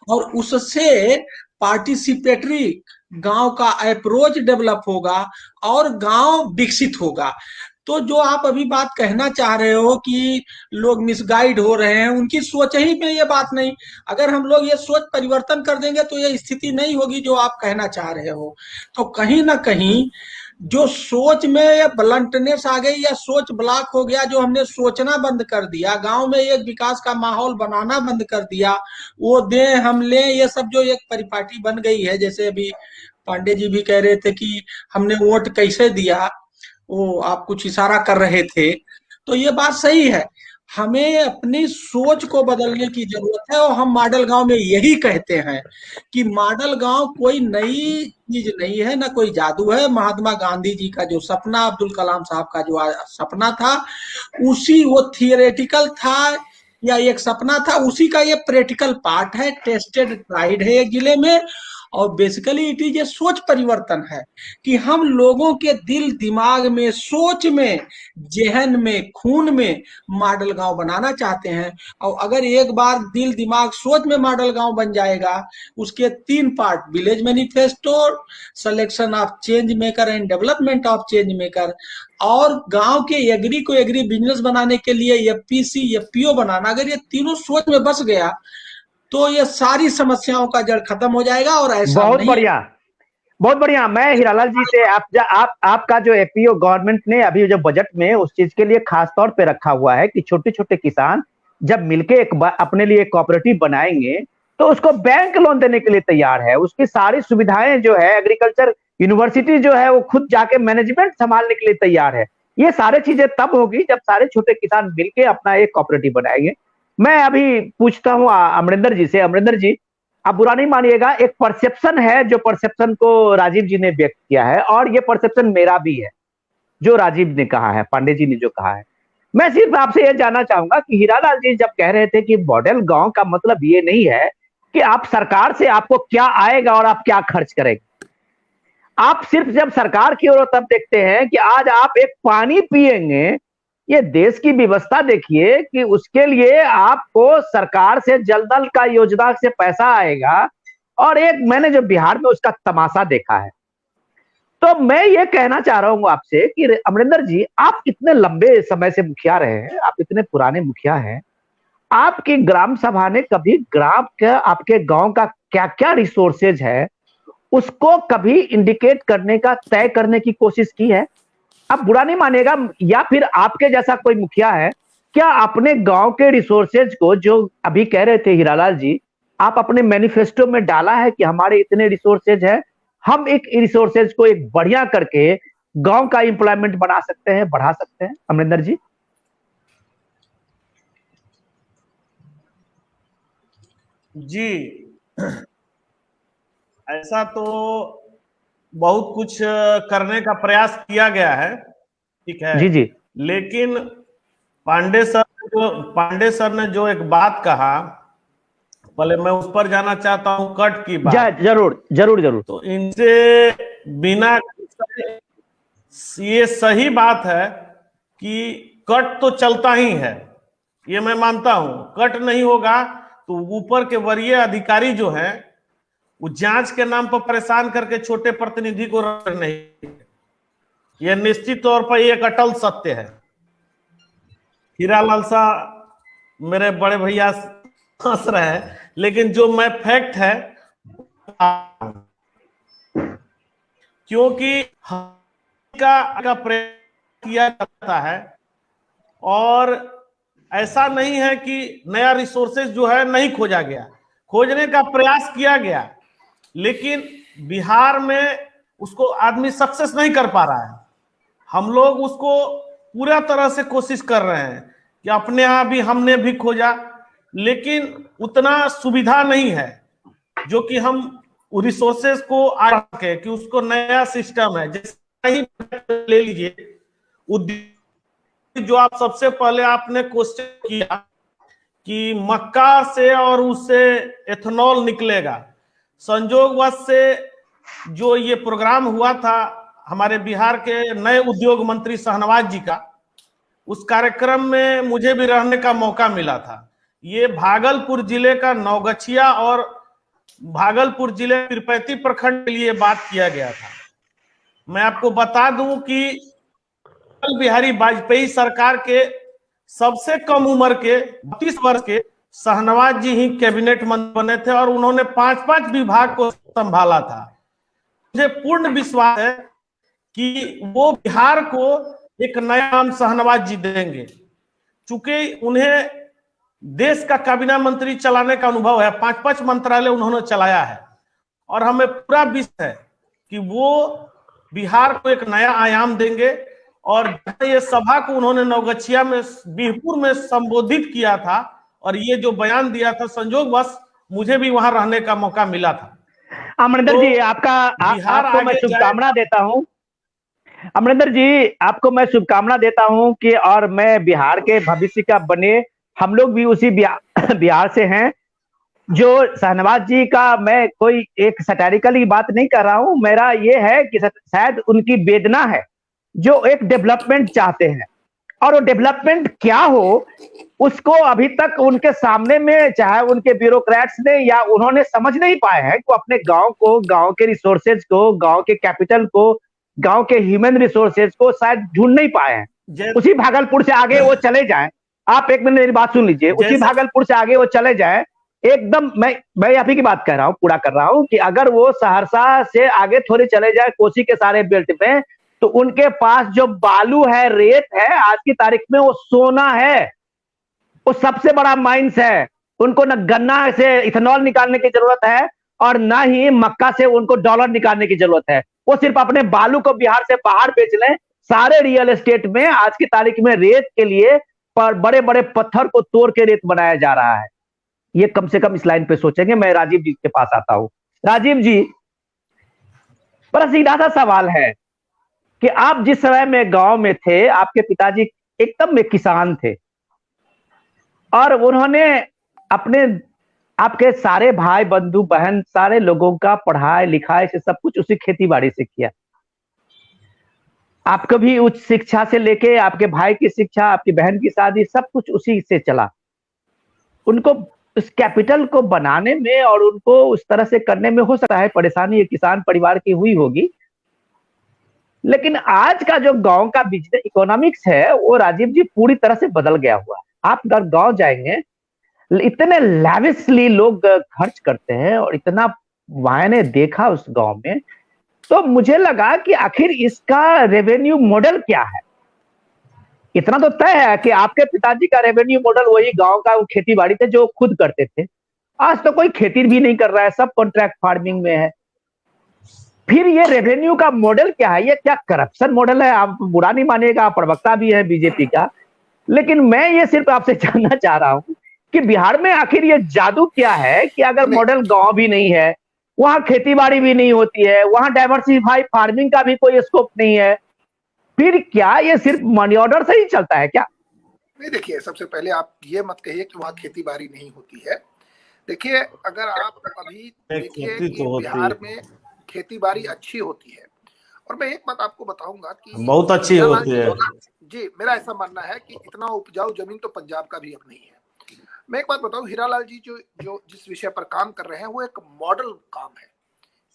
और उससे पार्टिसिपेटरी गांव का अप्रोच डेवलप होगा और गांव विकसित होगा। तो जो आप अभी बात कहना चाह रहे हो कि लोग मिसगाइड हो रहे हैं, उनकी सोच ही में ये बात नहीं। अगर हम लोग ये सोच परिवर्तन कर देंगे तो ये स्थिति नहीं होगी जो आप कहना चाह रहे हो। तो कहीं ना कहीं जो सोच में ये ब्लंटनेस आ गई, या सोच ब्लॉक हो गया, जो हमने सोचना बंद कर दिया, गांव में एक विकास का माहौल बनाना बंद कर दिया, वो दे हम ले, ये सब जो एक परिपाटी बन गई है। जैसे अभी पांडे जी भी कह रहे थे कि हमने वोट कैसे दिया, वो आप कुछ इशारा कर रहे थे, तो ये बात सही है। हमें अपनी सोच को बदलने की जरूरत है, और हम मॉडल गांव में यही कहते हैं कि मॉडल गांव कोई नई चीज नहीं है, ना कोई जादू है। महात्मा गांधी जी का जो सपना, अब्दुल कलाम साहब का जो सपना था, उसी, वो थियोरेटिकल था या एक सपना था, उसी का ये प्रैक्टिकल पार्ट है, टेस्टेड ट्राइड है एक जिले में। और बेसिकली इट इज ये सोच परिवर्तन है कि हम लोगों के दिल दिमाग में, सोच में, जहन में, खून में मॉडल गांव बनाना चाहते हैं। और अगर एक बार दिल दिमाग सोच में मॉडल गांव बन जाएगा, उसके 3 part, village manifesto, selection of change maker and development of change maker, और गांव के एग्री को एग्री बिजनेस बनाने के लिए एफपीसी, एफपीओ बनाना, अगर ये तीनों सोच में बस गया तो ये सारी समस्याओं का जड़ खत्म हो जाएगा। और ऐसा बहुत नहीं, बढ़िया, बहुत बढ़िया। मैं हीरालाल जी से आपका जो एपीओ गवर्नमेंट ने अभी जो बजट में उस चीज के लिए खास तौर पे रखा हुआ है कि छोटे छोटे किसान जब मिलके अपने लिए कोऑपरेटिव बनाएंगे तो उसको बैंक लोन देने के लिए तैयार है। उसकी सारी सुविधाएं जो है, एग्रीकल्चर यूनिवर्सिटी जो है वो खुद जाके मैनेजमेंट संभालने के लिए तैयार है। ये सारी चीजें तब होगी जब सारे छोटे किसान मिलके अपना एक कोऑपरेटिव बनाएंगे। मैं अभी पूछता हूँ अमरिंदर जी से। अमरिंदर जी, आप बुरा नहीं मानिएगा, एक परसेप्शन है जो परसेप्शन को राजीव जी ने व्यक्त किया है, और ये परसेप्शन मेरा भी है जो राजीव ने कहा है, पांडे जी ने जो कहा है। मैं सिर्फ आपसे यह जानना चाहूंगा कि हीरालाल जी जब कह रहे थे कि मॉडल गांव का मतलब ये नहीं है कि आप सरकार से आपको क्या आएगा और आप क्या खर्च करेंगे। आप सिर्फ जब सरकार की ओर तब देखते हैं कि आज आप एक पानी पिएंगे, ये देश की व्यवस्था देखिए कि उसके लिए आपको सरकार से जल नल का योजना से पैसा आएगा, और एक मैंने जो बिहार में उसका तमाशा देखा है। तो मैं ये कहना चाह रहा हूँ आपसे कि अमरिंदर जी, आप इतने लंबे समय से मुखिया रहे हैं, आप इतने पुराने मुखिया हैं, आपकी ग्राम सभा ने कभी ग्राम का, आपके गांव का क्या क्या रिसोर्सेज है, उसको कभी इंडिकेट करने का, तय करने की कोशिश की है? आप बुरा नहीं मानेगा, या फिर आपके जैसा कोई मुखिया है, क्या अपने गांव के रिसोर्सेज को, जो अभी कह रहे थे हीरालाल जी, आप अपने मैनिफेस्टो में डाला है कि हमारे इतने रिसोर्सेज है, हम एक रिसोर्सेज को एक बढ़िया करके गांव का एम्प्लॉयमेंट बना सकते हैं, बढ़ा सकते हैं? अमरिंदर जी। जी, ऐसा तो बहुत कुछ करने का प्रयास किया गया है, ठीक है। जी जी। लेकिन पांडे सर ने जो एक बात कहा, पहले मैं उस पर जाना चाहता हूं, कट की बात। जरूर जरूर जरूर। तो इनसे बिना, ये सही बात है कि कट तो चलता ही है, ये मैं मानता हूं। कट नहीं होगा तो ऊपर के वरीय अधिकारी जो हैं वो जांच के नाम पर परेशान करके छोटे प्रतिनिधि को नहीं, यह निश्चित तौर पर एक अटल सत्य है। हीरालाल साहब मेरे बड़े भैया हंस रहे हैं, लेकिन जो मैं फैक्ट है, क्योंकि का प्रयास किया जाता है और ऐसा नहीं है कि नया रिसोर्सेज जो है नहीं खोजा गया, खोजने का प्रयास किया गया, लेकिन बिहार में उसको आदमी सक्सेस नहीं कर पा रहा है। हम लोग उसको पूरा तरह से कोशिश कर रहे हैं कि अपने यहाँ भी हमने भी खोजा, लेकिन उतना सुविधा नहीं है जो कि हम रिसोर्सेज को आ सके, कि उसको नया सिस्टम है। जैसे ही ले लीजिए उद्योग, जो आप सबसे पहले आपने क्वेश्चन किया कि मक्का से और उससे एथेनॉल निकलेगा, संयोगवश से जो ये प्रोग्राम हुआ था हमारे बिहार के नए उद्योग मंत्री शाहनवाज जी का, उस कार्यक्रम में मुझे भी रहने का मौका मिला था। ये भागलपुर जिले का नौगछिया और भागलपुर जिले पीरपैंती प्रखंड के लिए बात किया गया था। मैं आपको बता दूं कि अटल बिहारी वाजपेयी सरकार के सबसे कम उम्र के 32 वर्ष के शाहनवाज जी ही कैबिनेट मंत्री बने थे और उन्होंने 5-5 विभाग को संभाला था। मुझे पूर्ण विश्वास है कि वो बिहार को एक नया नाम शाहनवाज जी देंगे, चूंकि उन्हें देश का कैबिनेट मंत्री चलाने का अनुभव है, 5-5 मंत्रालय उन्होंने चलाया है, और हमें पूरा विश्वास है कि वो बिहार को एक नया आयाम देंगे। और ये सभा को उन्होंने नवगछिया में, बिहपुर में संबोधित किया था, और ये जो बयान दिया था, संयोगवश मुझे भी वहां रहने का मौका मिला था। अमरिंदर तो जी, आपको मैं शुभकामना देता हूं। अमरिंदर जी, आपको मैं शुभकामना देता हूं कि, और मैं बिहार के भविष्य का बने, हम लोग भी उसी बिहार से हैं। जो शाहनवाज जी का, मैं कोई एक सटारिकली बात नहीं कर रहा हूं, मेरा ये है कि शायद उनकी वेदना है, जो एक डेवलपमेंट चाहते हैं, और वो डेवलपमेंट क्या हो उसको अभी तक उनके सामने में, चाहे उनके ब्यूरोक्रेट्स ने या उन्होंने समझ नहीं पाए हैं कि अपने गांव को, गांव के रिसोर्सेज को, गांव के कैपिटल को, गांव के ह्यूमन रिसोर्सेज को शायद ढूंढ नहीं पाए हैं। उसी भागलपुर से आगे वो चले जाएं, आप एक मिनट मेरी बात सुन लीजिए, उसी भागलपुर से आगे वो चले जाएं, एकदम मैं आप ही की बात कर रहा हूं, पूरा कर रहा हूं, कि अगर वो सहरसा से आगे थोड़े चले जाए कोसी के सारे बेल्ट में, तो उनके पास जो बालू है, रेत है, आज की तारीख में वो सोना है, वो सबसे बड़ा माइंस है। उनको न गन्ना से इथेनॉल निकालने की जरूरत है और ना ही मक्का से उनको डॉलर निकालने की जरूरत है। वो सिर्फ अपने बालू को बिहार से बाहर बेच लें। सारे रियल एस्टेट में आज की तारीख में रेत के लिए पर बड़े बड़े पत्थर को तोड़ के रेत बनाया जा रहा है। ये कम से कम इस लाइन पे सोचेंगे। मैं राजीव जी के पास आता हूं। राजीव जी, बड़ा सीधा सा सवाल है कि आप जिस समय में गांव में थे, आपके पिताजी एकदम एक किसान थे, और उन्होंने अपने, आपके सारे भाई बंधु बहन, सारे लोगों का पढ़ाई लिखाई से सब कुछ उसी खेती बाड़ी से किया। आपको भी उच्च शिक्षा से लेके आपके भाई की शिक्षा, आपकी बहन की शादी, सब कुछ उसी से चला। उनको उस कैपिटल को बनाने में और उनको उस तरह से करने में हो सकता है परेशानी एक किसान परिवार की हुई होगी, लेकिन आज का जो गांव का बिजनेस इकोनॉमिक्स है वो राजीव जी पूरी तरह से बदल गया हुआ है। आप अगर गांव जाएंगे, इतने लैविशली लोग खर्च करते हैं और इतना मैंने देखा उस गांव में, तो मुझे लगा कि आखिर इसका रेवेन्यू मॉडल क्या है। इतना तो तय है कि आपके पिताजी का रेवेन्यू मॉडल वही गांव का खेती बाड़ी थे जो खुद करते थे। आज तो कोई खेती भी नहीं कर रहा है, सब कॉन्ट्रैक्ट फार्मिंग में है। फिर ये रेवेन्यू का मॉडल क्या है? ये क्या करप्शन मॉडल है? आप बुरा नहीं मानिएगा, आप प्रवक्ता भी है बीजेपी का, लेकिन मैं ये सिर्फ आपसे जानना चाह रहा हूं कि बिहार में आखिर ये जादू क्या है कि अगर मॉडल गांव भी नहीं है, वहां खेती बाड़ी भी नहीं होती है, वहां डाइवर्सिफाई फार्मिंग का भी कोई स्कोप नहीं है, फिर क्या ये सिर्फ मनी ऑर्डर से ही चलता है क्या? नहीं, देखिए, सबसे पहले आप ये मत कहिए कि वहाँ खेती बाड़ी नहीं होती है। देखिए, अगर आप अभी देखिए कि बिहार में खेती बाड़ी अच्छी होती है, और मैं एक बात आपको बताऊंगा कि बहुत अच्छी होती है जी। मेरा ऐसा मानना है कि इतना उपजाऊ जमीन तो पंजाब का भी अब नहीं है। मैं एक बात बताऊं, हीरालाल जी जो जिस विषय पर काम कर रहे हैं वो एक मॉडल काम है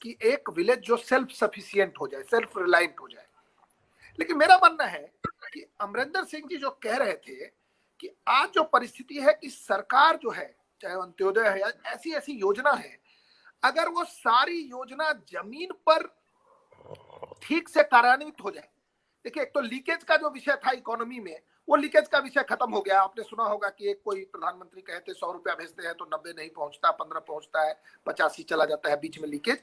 कि एक विलेज जो सेल्फ सफिशिएंट हो जाए, सेल्फ रिलायंट हो जाए। लेकिन मेरा मानना है कि अमरिंदर सिंह जी जो कह रहे थे कि आज जो परिस्थिति है कि सरकार जो है, चाहे अंत्योदय है या ऐसी ऐसी योजना है, अगर वो सारी योजना जमीन पर ठीक से कार्यान्वित हो जाए। देखिए, एक तो लीकेज का जो विषय था इकोनॉमी में, वो लीकेज का विषय खत्म हो गया। आपने सुना होगा कि एक कोई प्रधानमंत्री कहते 100 रुपया भेजते हैं तो 90 नहीं पहुंचता, 15 पहुंचता है, 85 चला जाता है बीच में लीकेज।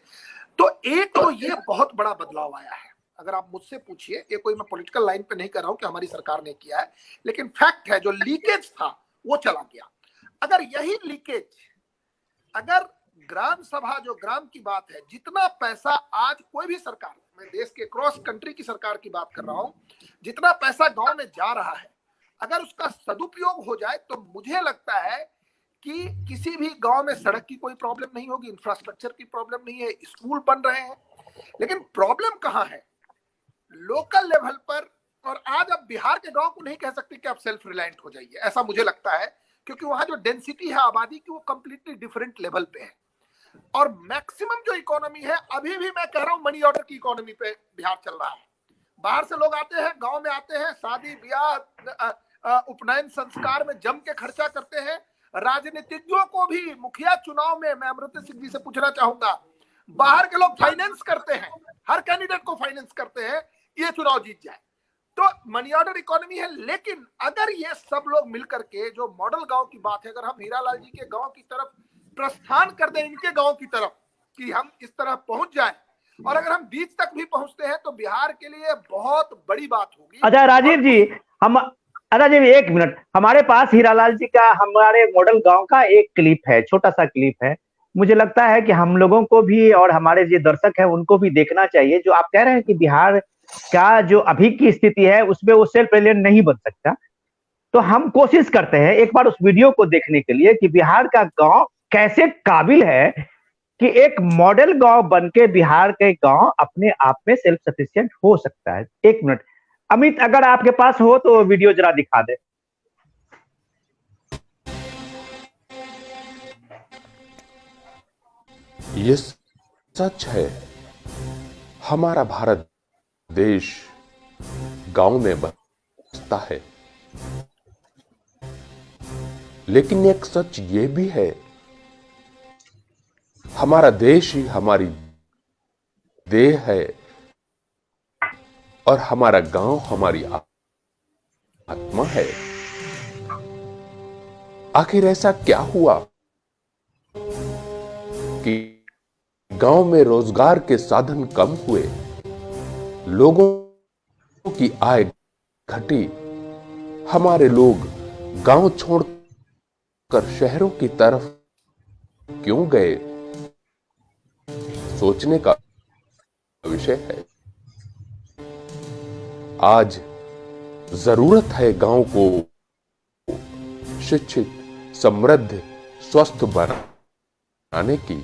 तो एक तो ये बहुत बड़ा बदलाव आया है। अगर आप मुझसे पूछिए, ये कोई मैं पॉलिटिकल लाइन पे नहीं कर रहा हूं कि हमारी सरकार ने किया है, लेकिन फैक्ट है जो लीकेज था वो चला गया। अगर यही लीकेज, अगर ग्राम सभा, जो ग्राम की बात है, जितना पैसा आज कोई भी सरकार, मैं देश के क्रॉस कंट्री की सरकार की बात कर रहा हूं, जितना पैसा गांव में जा रहा है, अगर उसका सदुपयोग हो जाए तो मुझे लगता है कि किसी भी गांव में सड़क की कोई प्रॉब्लम नहीं होगी, इंफ्रास्ट्रक्चर की प्रॉब्लम नहीं है, स्कूल बन रहे हैं। लेकिन प्रॉब्लम कहां है? लोकल लेवल पर। और आज आप बिहार के गांव को नहीं कह सकते कि आप सेल्फ रिलायंट हो जाइए, ऐसा मुझे लगता है, क्योंकि वहां जो डेंसिटी है आबादी की वो कंप्लीटली डिफरेंट लेवल पे है। और मैक्सिमम जो इकोनॉमी है, अभी भी मैं कह रहा हूं मनी ऑर्डर की इकोनॉमी पे बिहार चल रहा है। बाहर से लोग आते हैं, गांव में आते हैं, शादी ब्याह उपनयन संस्कार में जम के खर्चा करते हैं। राजनीतिज्ञों को भी मुखिया चुनाव में, मैं अमरिंदर सिंह जी से पूछना चाहूंगा, बाहर के लोग फाइनेंस करते हैं, हर कैंडिडेट को फाइनेंस करते हैं ये चुनाव जीत जाए। तो मनी ऑर्डर इकोनॉमी है। लेकिन अगर ये सब लोग मिलकर के, जो मॉडल गांव की बात है, अगर हम हीरालाल जी के गांव की तरफ प्रस्थान कर दें, इनके गांव की तरफ, कि हम इस तरह पहुंच जाएं, और अगर हम बीच तक भी पहुंचते हैं तो बिहार के लिए बहुत बड़ी बात होगी। अच्छा राजीव जी, एक मिनट, हमारे पास हीरालाल जी का हमारे मॉडल गांव का एक क्लिप है, छोटा सा क्लिप है। मुझे लगता है कि हम लोगों को भी और हमारे जो दर्शक हैं उनको भी देखना चाहिए। जो आप कह रहे हैं कि बिहार का जो अभी की स्थिति है उसमें वो सेल्फ रिलायंट नहीं बन सकता, तो हम कोशिश करते हैं एक बार उस वीडियो को देखने के लिए कि बिहार का गांव कैसे काबिल है कि एक मॉडल गांव बनके बिहार के गांव अपने आप में सेल्फ सफिशिएंट हो सकता है। एक मिनट अमित, अगर आपके पास हो तो वीडियो जरा दिखा दे। ये सच है, हमारा भारत देश गांव में बसता है, लेकिन एक सच ये भी है, हमारा देश ही हमारी देह है और हमारा गांव हमारी आत्मा है। आखिर ऐसा क्या हुआ कि गांव में रोजगार के साधन कम हुए, लोगों की आय घटी, हमारे लोग गांव छोड़कर शहरों की तरफ क्यों गए? सोचने का विषय है। आज जरूरत है गांव को शिक्षित, समृद्ध, स्वस्थ बनाने की।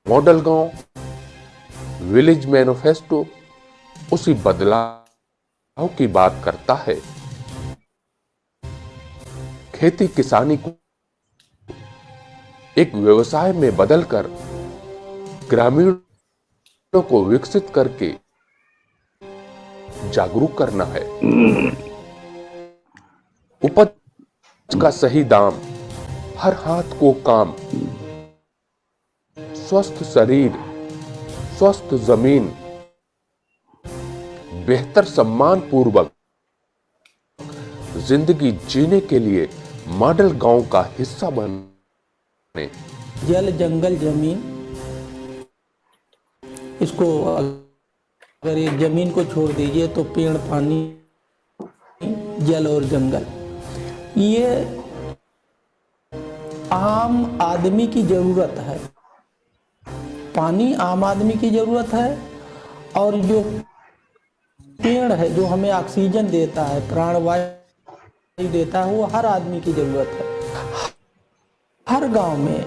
मॉडल गांव, विलेज मैनिफेस्टो उसी बदलाव की बात करता है। खेती किसानी को एक व्यवसाय में बदलकर ग्रामीणों को विकसित करके जागरूक करना है। उपज का सही दाम, हर हाथ को काम, स्वस्थ शरीर, स्वस्थ जमीन, बेहतर सम्मान पूर्वक जिंदगी जीने के लिए मॉडल गांव का हिस्सा बने। जल जंगल जमीन, इसको अगर एक जमीन को छोड़ दीजिए तो पेड़, पानी, जल और जंगल, ये आम आदमी की जरूरत है। पानी आम आदमी की जरूरत है, और जो पेड़ है जो हमें ऑक्सीजन देता है, प्राणवायु देता है, वो हर आदमी की जरूरत है। हर गांव में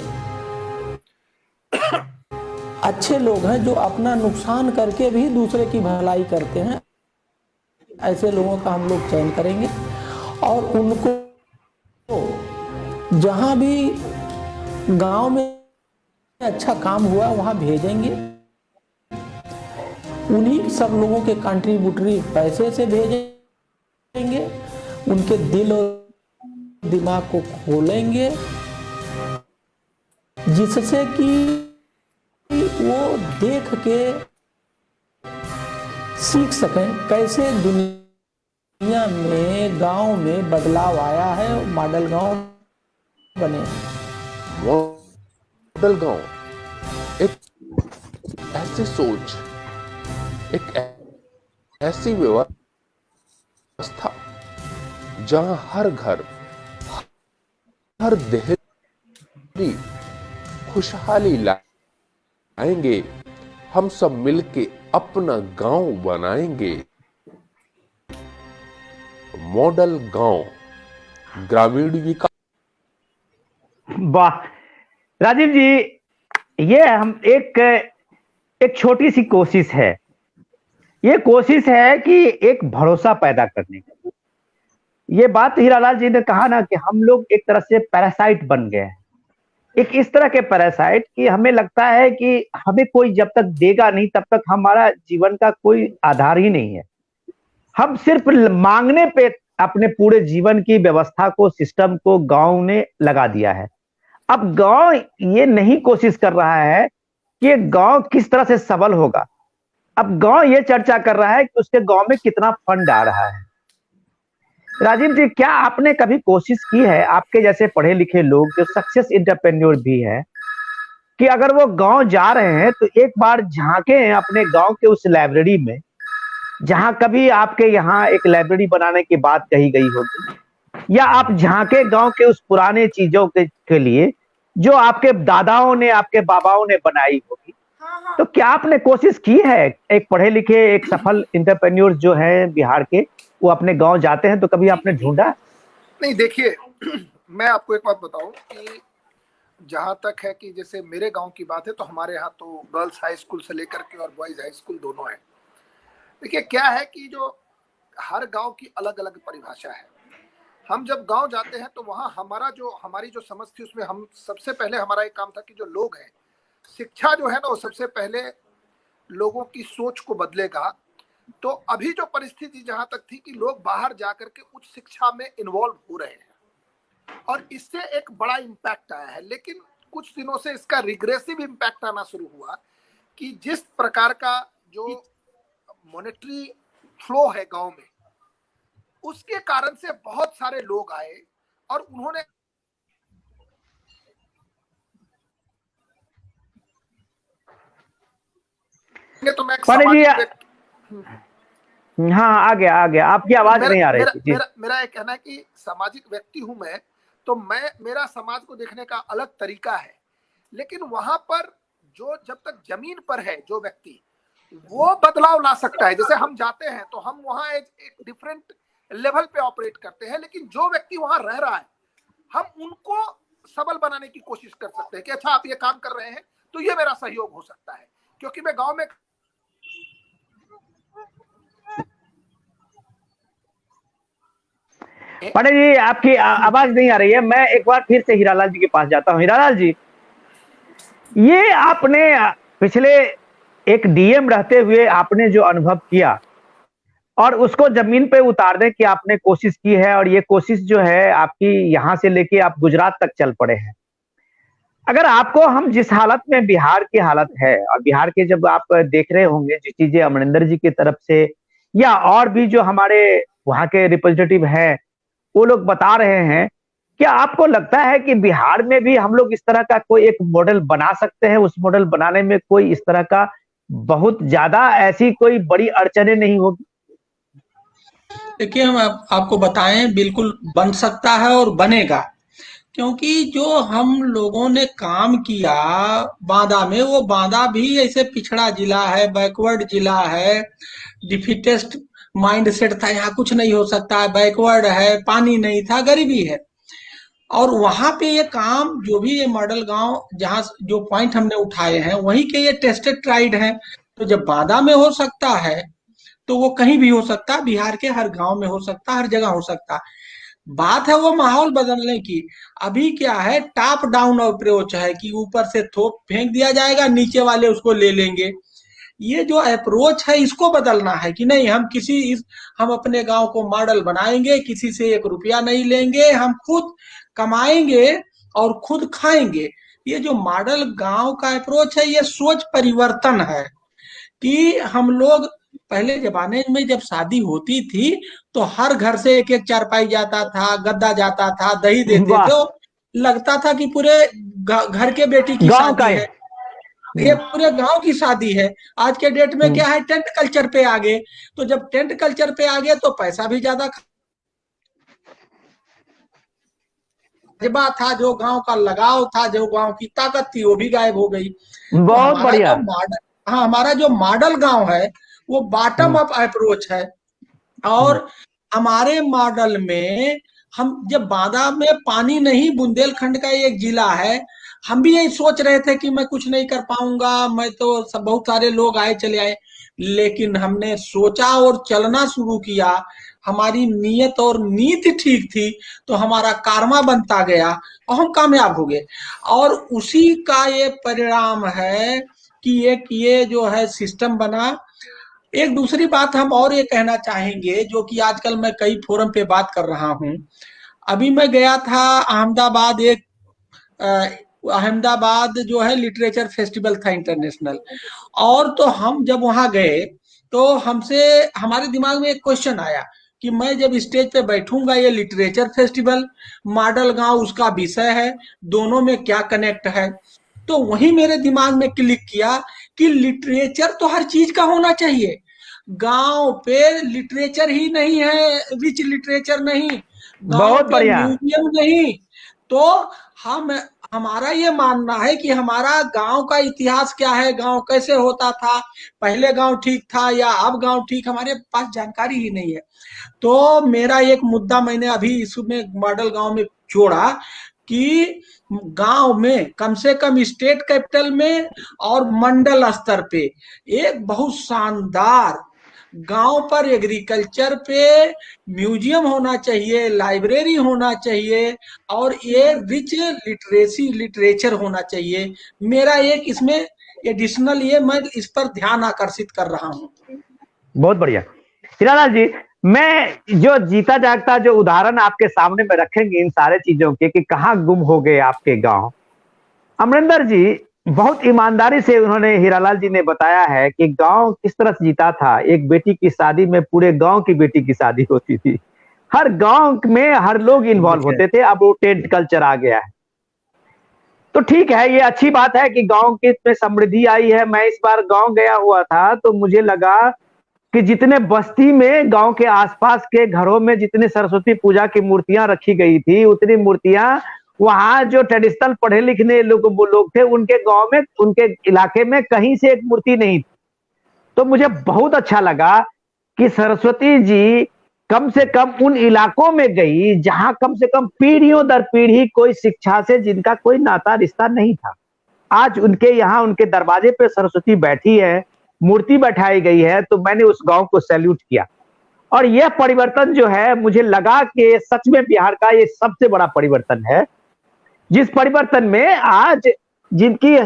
अच्छे लोग हैं जो अपना नुकसान करके भी दूसरे की भलाई करते हैं। ऐसे लोगों का हम लोग चयन करेंगे और उनको जहां भी गांव में अच्छा काम हुआ वहां भेजेंगे। उन्हीं सब लोगों के कंट्रीब्यूटरी पैसे से भेजेंगे, उनके दिल और दिमाग को खोलेंगे, जिससे कि वो देख के सीख सकें कैसे दुनिया में गांव में बदलाव आया है, मॉडल गांव बने। मॉडल गांव एक ऐसी सोच, एक ऐसी व्यवस्था जहां हर घर, हर देहरी खुशहाली लाएंगे। हम सब मिलके अपना गांव बनाएंगे। मॉडल गांव ग्रामीण विकास। वाह राजीव जी, ये हम एक छोटी सी कोशिश है। ये कोशिश है कि एक भरोसा पैदा करने की। ये बात हीरालाल जी ने कहा ना कि हम लोग एक तरह से पैरासाइट बन गए हैं। एक इस तरह के पैरासाइट कि हमें लगता है कि हमें कोई जब तक देगा नहीं तब तक हमारा जीवन का कोई आधार ही नहीं है। हम सिर्फ मांगने पे अपने पूरे जीवन की व्यवस्था को, सिस्टम को गांव ने लगा दिया है। अब गांव ये नहीं कोशिश कर रहा है कि गांव किस तरह से सबल होगा। अब गांव ये चर्चा कर रहा है कि उसके गांव में कितना फंड आ रहा है। राजीव जी, क्या आपने कभी कोशिश की है, आपके जैसे पढ़े लिखे लोग जो सक्सेस एंटरप्रेन्योर भी है, कि अगर वो गांव जा रहे हैं तो एक बार झांके अपने गांव के उस लाइब्रेरी में, जहां कभी आपके यहाँ एक लाइब्रेरी बनाने की बात कही गई होगी, या आप झांके गांव के उस पुराने चीजों के लिए जो आपके दादाओं ने, आपके बाबाओं ने बनाई होगी। तो क्या आपने कोशिश की है, एक पढ़े लिखे, एक सफल एंटरप्रेन्योर जो है बिहार के, वो अपने गांव जाते हैं तो कभी आपने ढूंढा? नहीं, देखिए मैं आपको एक बात बताऊं कि जहां तक है कि जैसे मेरे गांव की बात है तो हमारे यहाँ तो गर्ल्स हाई स्कूल से लेकर के और बॉयज हाई स्कूल दोनों है। देखिए क्या है कि जो हर गांव की अलग अलग परिभाषा है। हम जब गांव जाते हैं तो वहाँ हमारी जो समझ थी उसमें हम सबसे पहले हमारा एक काम था कि जो लोग हैं, शिक्षा जो है ना वो सबसे पहले लोगों की सोच को बदलेगा। तो अभी जो परिस्थिति जहां तक थी कि लोग बाहर जाकर के उच्च शिक्षा में इन्वॉल्व हो रहे हैं और इससे एक बड़ा इम्पैक्ट आया है। लेकिन कुछ दिनों से इसका रिग्रेसिव इम्पैक्ट आना शुरू हुआ कि जिस प्रकार का जो मॉनेटरी फ्लो है गांव में, उसके कारण से बहुत सारे लोग आए और उन्होंने तो मैं हाँ, आ गया। आपकी आवाज नहीं आ रही थी। मेरा ये कहना है कि सामाजिक व्यक्ति हूं मैं, तो मेरा समाज को देखने का अलग तरीका है। लेकिन वहां पर जो जब तक जमीन पर है जो व्यक्ति, वो बदलाव ला सकता है। जैसे हम जाते हैं तो हम वहां एक डिफरेंट लेवल पे ऑपरेट करते हैं, लेकिन जो व्यक्ति वहां रह रहा है हम उनको सबल बनाने की कोशिश कर सकते हैं कि अच्छा आप ये काम कर रहे हैं तो ये मेरा सहयोग हो सकता है। क्योंकि मैं गांव में पांडे जी आपकी आवाज नहीं आ रही है। मैं एक बार फिर से हीरालाल जी के पास जाता हूँ। हीरालाल जी, ये आपने पिछले एक डीएम रहते हुए आपने जो अनुभव किया और उसको जमीन पे उतारने की आपने कोशिश की है, और ये कोशिश जो है आपकी यहां से लेके आप गुजरात तक चल पड़े हैं। अगर आपको हम जिस हालत में बिहार की हालत है, और बिहार के जब आप देख रहे होंगे जो चीजें अमरिंदर जी की तरफ से या और भी जो हमारे वहां के रिप्रेजेंटेटिव हैं वो लोग बता रहे हैं, क्या आपको लगता है कि बिहार में भी हम लोग इस तरह का कोई एक मॉडल बना सकते हैं? उस मॉडल बनाने में कोई इस तरह का बहुत ज्यादा ऐसी कोई बड़ी अड़चने नहीं होगी? देखिए, हम आपको बताएं, बिल्कुल बन सकता है और बनेगा। क्योंकि जो हम लोगों ने काम किया बांदा में, वो बांदा भी ऐसे पिछड़ा जिला है, बैकवर्ड जिला है, डिफिटेस्ट माइंड सेट था, यहाँ कुछ नहीं हो सकता है, बैकवर्ड है, पानी नहीं था, गरीबी है। और वहां पे ये काम, जो भी ये मॉडल गांव जहां जो पॉइंट हमने उठाए हैं, वहीं के ये टेस्टेड ट्राइड हैं। तो जब बांदा में हो सकता है तो वो कहीं भी हो सकता है, बिहार के हर गांव में हो सकता है, हर जगह हो सकता है। बात है वो माहौल बदलने की। अभी क्या है, टॉप डाउन अप्रोच है कि ऊपर से थोप फेंक दिया जाएगा, नीचे वाले उसको ले लेंगे। ये जो अप्रोच है इसको बदलना है कि नहीं, हम अपने गांव को मॉडल बनाएंगे, किसी से 1 रुपया नहीं लेंगे, हम खुद कमाएंगे और खुद खाएंगे। ये जो मॉडल गांव का अप्रोच है, ये सोच परिवर्तन है कि हम लोग पहले जमाने में जब शादी होती थी तो हर घर से एक एक चारपाई जाता था, गद्दा जाता था, दही देते थे, वाह, लगता था कि पूरे घर के बेटी की गांव का शादी है, ये पूरे गांव की शादी है। आज के डेट में क्या है, टेंट कल्चर पे आ गए। तो जब टेंट कल्चर पे आ गए तो पैसा भी ज्यादा जज्बा था, जो गांव का लगाव था, जो गांव की ताकत थी, वो भी गायब हो गई। तो बहुत बढ़िया। हमारा जो मॉडल गांव है वो बॉटम अप अप्रोच है। और हमारे मॉडल में हम जब बांदा में पानी नहीं, बुंदेलखंड का एक जिला है, हम भी यही सोच रहे थे कि मैं कुछ नहीं कर पाऊंगा, मैं तो सब बहुत सारे लोग आए चले आए, लेकिन हमने सोचा और चलना शुरू किया। हमारी नीयत और नीति ठीक थी तो हमारा कारमा बनता गया और हम कामयाब हो गए। और उसी का ये परिणाम है कि एक ये जो है सिस्टम बना। एक दूसरी बात हम और ये कहना चाहेंगे, जो कि आजकल मैं कई फोरम पे बात कर रहा हूँ। अभी मैं गया था अहमदाबाद, अहमदाबाद जो है लिटरेचर फेस्टिवल था इंटरनेशनल। और तो हम जब वहां गए तो हमारे दिमाग में एक क्वेश्चन आया कि मैं जब स्टेज पे बैठूंगा, ये लिटरेचर फेस्टिवल, मॉडल गांव उसका विषय है, दोनों में क्या कनेक्ट है। तो वही मेरे दिमाग में क्लिक किया कि लिटरेचर तो हर चीज का होना चाहिए। गांव पे लिटरेचर ही नहीं है, रिच लिटरेचर नहीं, गांव बहुत पे बढ़िया। म्यूजियम नहीं। तो हम हमारा ये मानना है कि हमारा गांव का इतिहास क्या है, गांव कैसे होता था, पहले गांव ठीक था या अब गांव ठीक, हमारे पास जानकारी ही नहीं है। तो मेरा एक मुद्दा मैंने अभी इसमें मॉडल गांव में जोड़ा कि गांव में कम से कम स्टेट कैपिटल में और मंडल स्तर पे एक बहुत शानदार गांव पर एग्रीकल्चर पे म्यूजियम होना चाहिए, लाइब्रेरी होना चाहिए, और ये रिच लिटरेचर होना चाहिए। मेरा एक इसमें एडिशनल, ये मैं इस पर ध्यान आकर्षित कर रहा हूँ। बहुत बढ़िया। हीरालाल जी, मैं जो जीता जागता जो उदाहरण आपके सामने में रखेंगे इन सारे चीजों के कि कहाँ गुम हो गए आपके गांव। अमरिंदर जी बहुत ईमानदारी से उन्होंने, हीरालाल जी ने बताया है कि गांव किस तरह से जीता था। एक बेटी की शादी में पूरे गांव की बेटी की शादी होती थी, हर गांव में हर लोग इन्वॉल्व होते थे। अब वो टेंट कल्चर आ गया है। तो ठीक है, ये अच्छी बात है कि गांव की में समृद्धि आई है। मैं इस बार गांव गया हुआ था तो मुझे लगा कि जितने बस्ती में गांव के आसपास के घरों में जितने सरस्वती पूजा की मूर्तियां रखी गई थी, उतनी मूर्तियां वहां जो ट्रेडिशनल पढ़े लिखने लोग थे उनके गांव में, उनके इलाके में कहीं से एक मूर्ति नहीं थी। तो मुझे बहुत अच्छा लगा कि सरस्वती जी कम से कम उन इलाकों में गई जहां कम से कम पीढ़ियों दर पीढ़ी कोई शिक्षा से जिनका कोई नाता रिश्ता नहीं था। आज उनके यहाँ उनके दरवाजे पे सरस्वती बैठी है, मूर्ति बैठाई गई है। तो मैंने उस गांव को सैल्यूट किया। और यह परिवर्तन जो है मुझे लगा कि सच में बिहार का ये सबसे बड़ा परिवर्तन है, जिस परिवर्तन में आज जिनकी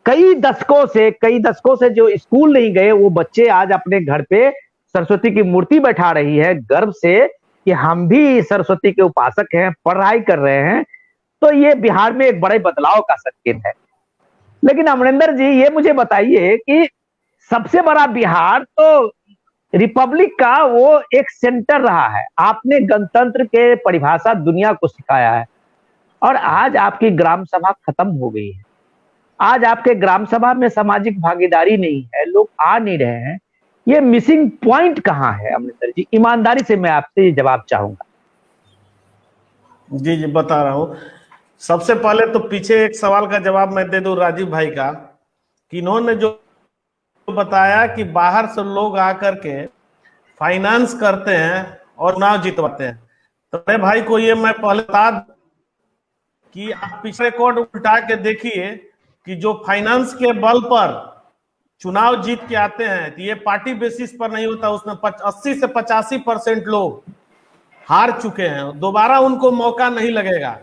कई दशकों से जो स्कूल नहीं गए वो बच्चे आज अपने घर पे सरस्वती की मूर्ति बैठा रही है गर्व से कि हम भी सरस्वती के उपासक हैं, पढ़ाई कर रहे हैं। तो ये बिहार में एक बड़े बदलाव का संकेत है। लेकिन अमरिंदर जी ये मुझे बताइए कि सबसे बड़ा बिहार तो रिपब्लिक का वो एक सेंटर रहा है, आपने गणतंत्र के परिभाषा दुनिया को सिखाया है, और आज आपकी ग्राम सभा खत्म हो गई है। आज आपके ग्राम सभा में सामाजिक भागीदारी नहीं है, लोग आ नहीं रहे हैं। ये मिसिंग पॉइंट कहाँ है अमरिंदर जी? ईमानदारी से मैं आपसे ये जवाब चाहूंगा। जी बता रहा हूँ। सबसे पहले तो पीछे एक सवाल का जवाब मैं दे दूं राजीव भाई का, कि इन्होंने जो बताया कि बाहर से लोग आकर के फाइनेंस करते हैं और चुनाव जितवाते हैं, तो अरे भाई को ये मैं पहले बता दूं कि आप पिछले रिकॉर्ड उल्टा के देखिए कि जो फाइनेंस के बल पर चुनाव जीत के आते हैं तो ये पार्टी बेसिस पर नहीं होता, उसमें 80 से 85% लोग हार चुके हैं, दोबारा उनको मौका नहीं लगेगा।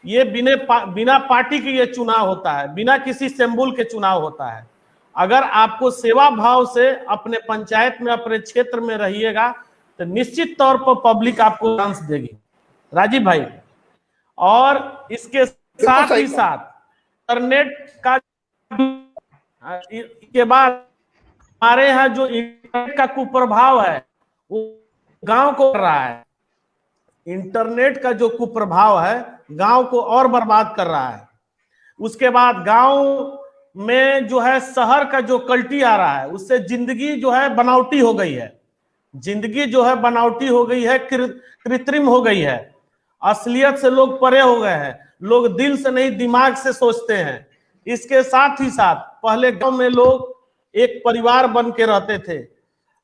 ये बिना पार्टी के ये चुनाव होता है, बिना किसी सिंबल के चुनाव होता है। अगर आपको सेवा भाव से अपने पंचायत में अपने क्षेत्र में रहिएगा तो निश्चित तौर पर पब्लिक आपको चांस देगी राजीव भाई। और इसके साथ ही साथ इंटरनेट का के बाद हमारे यहाँ जो इंटरनेट का कुप्रभाव है वो गांव को कर रहा है। इंटरनेट का जो कुप्रभाव है गांव को और बर्बाद कर रहा है। उसके बाद गांव में जो है शहर का जो कल्टी आ रहा है उससे जिंदगी जो है बनावटी हो गई है, जिंदगी जो है बनावटी हो गई है, कृत्रिम हो गई है। असलियत से लोग परे हो गए हैं, लोग दिल से नहीं दिमाग से सोचते हैं। इसके साथ ही साथ पहले गांव में लोग एक परिवार बन के रहते थे,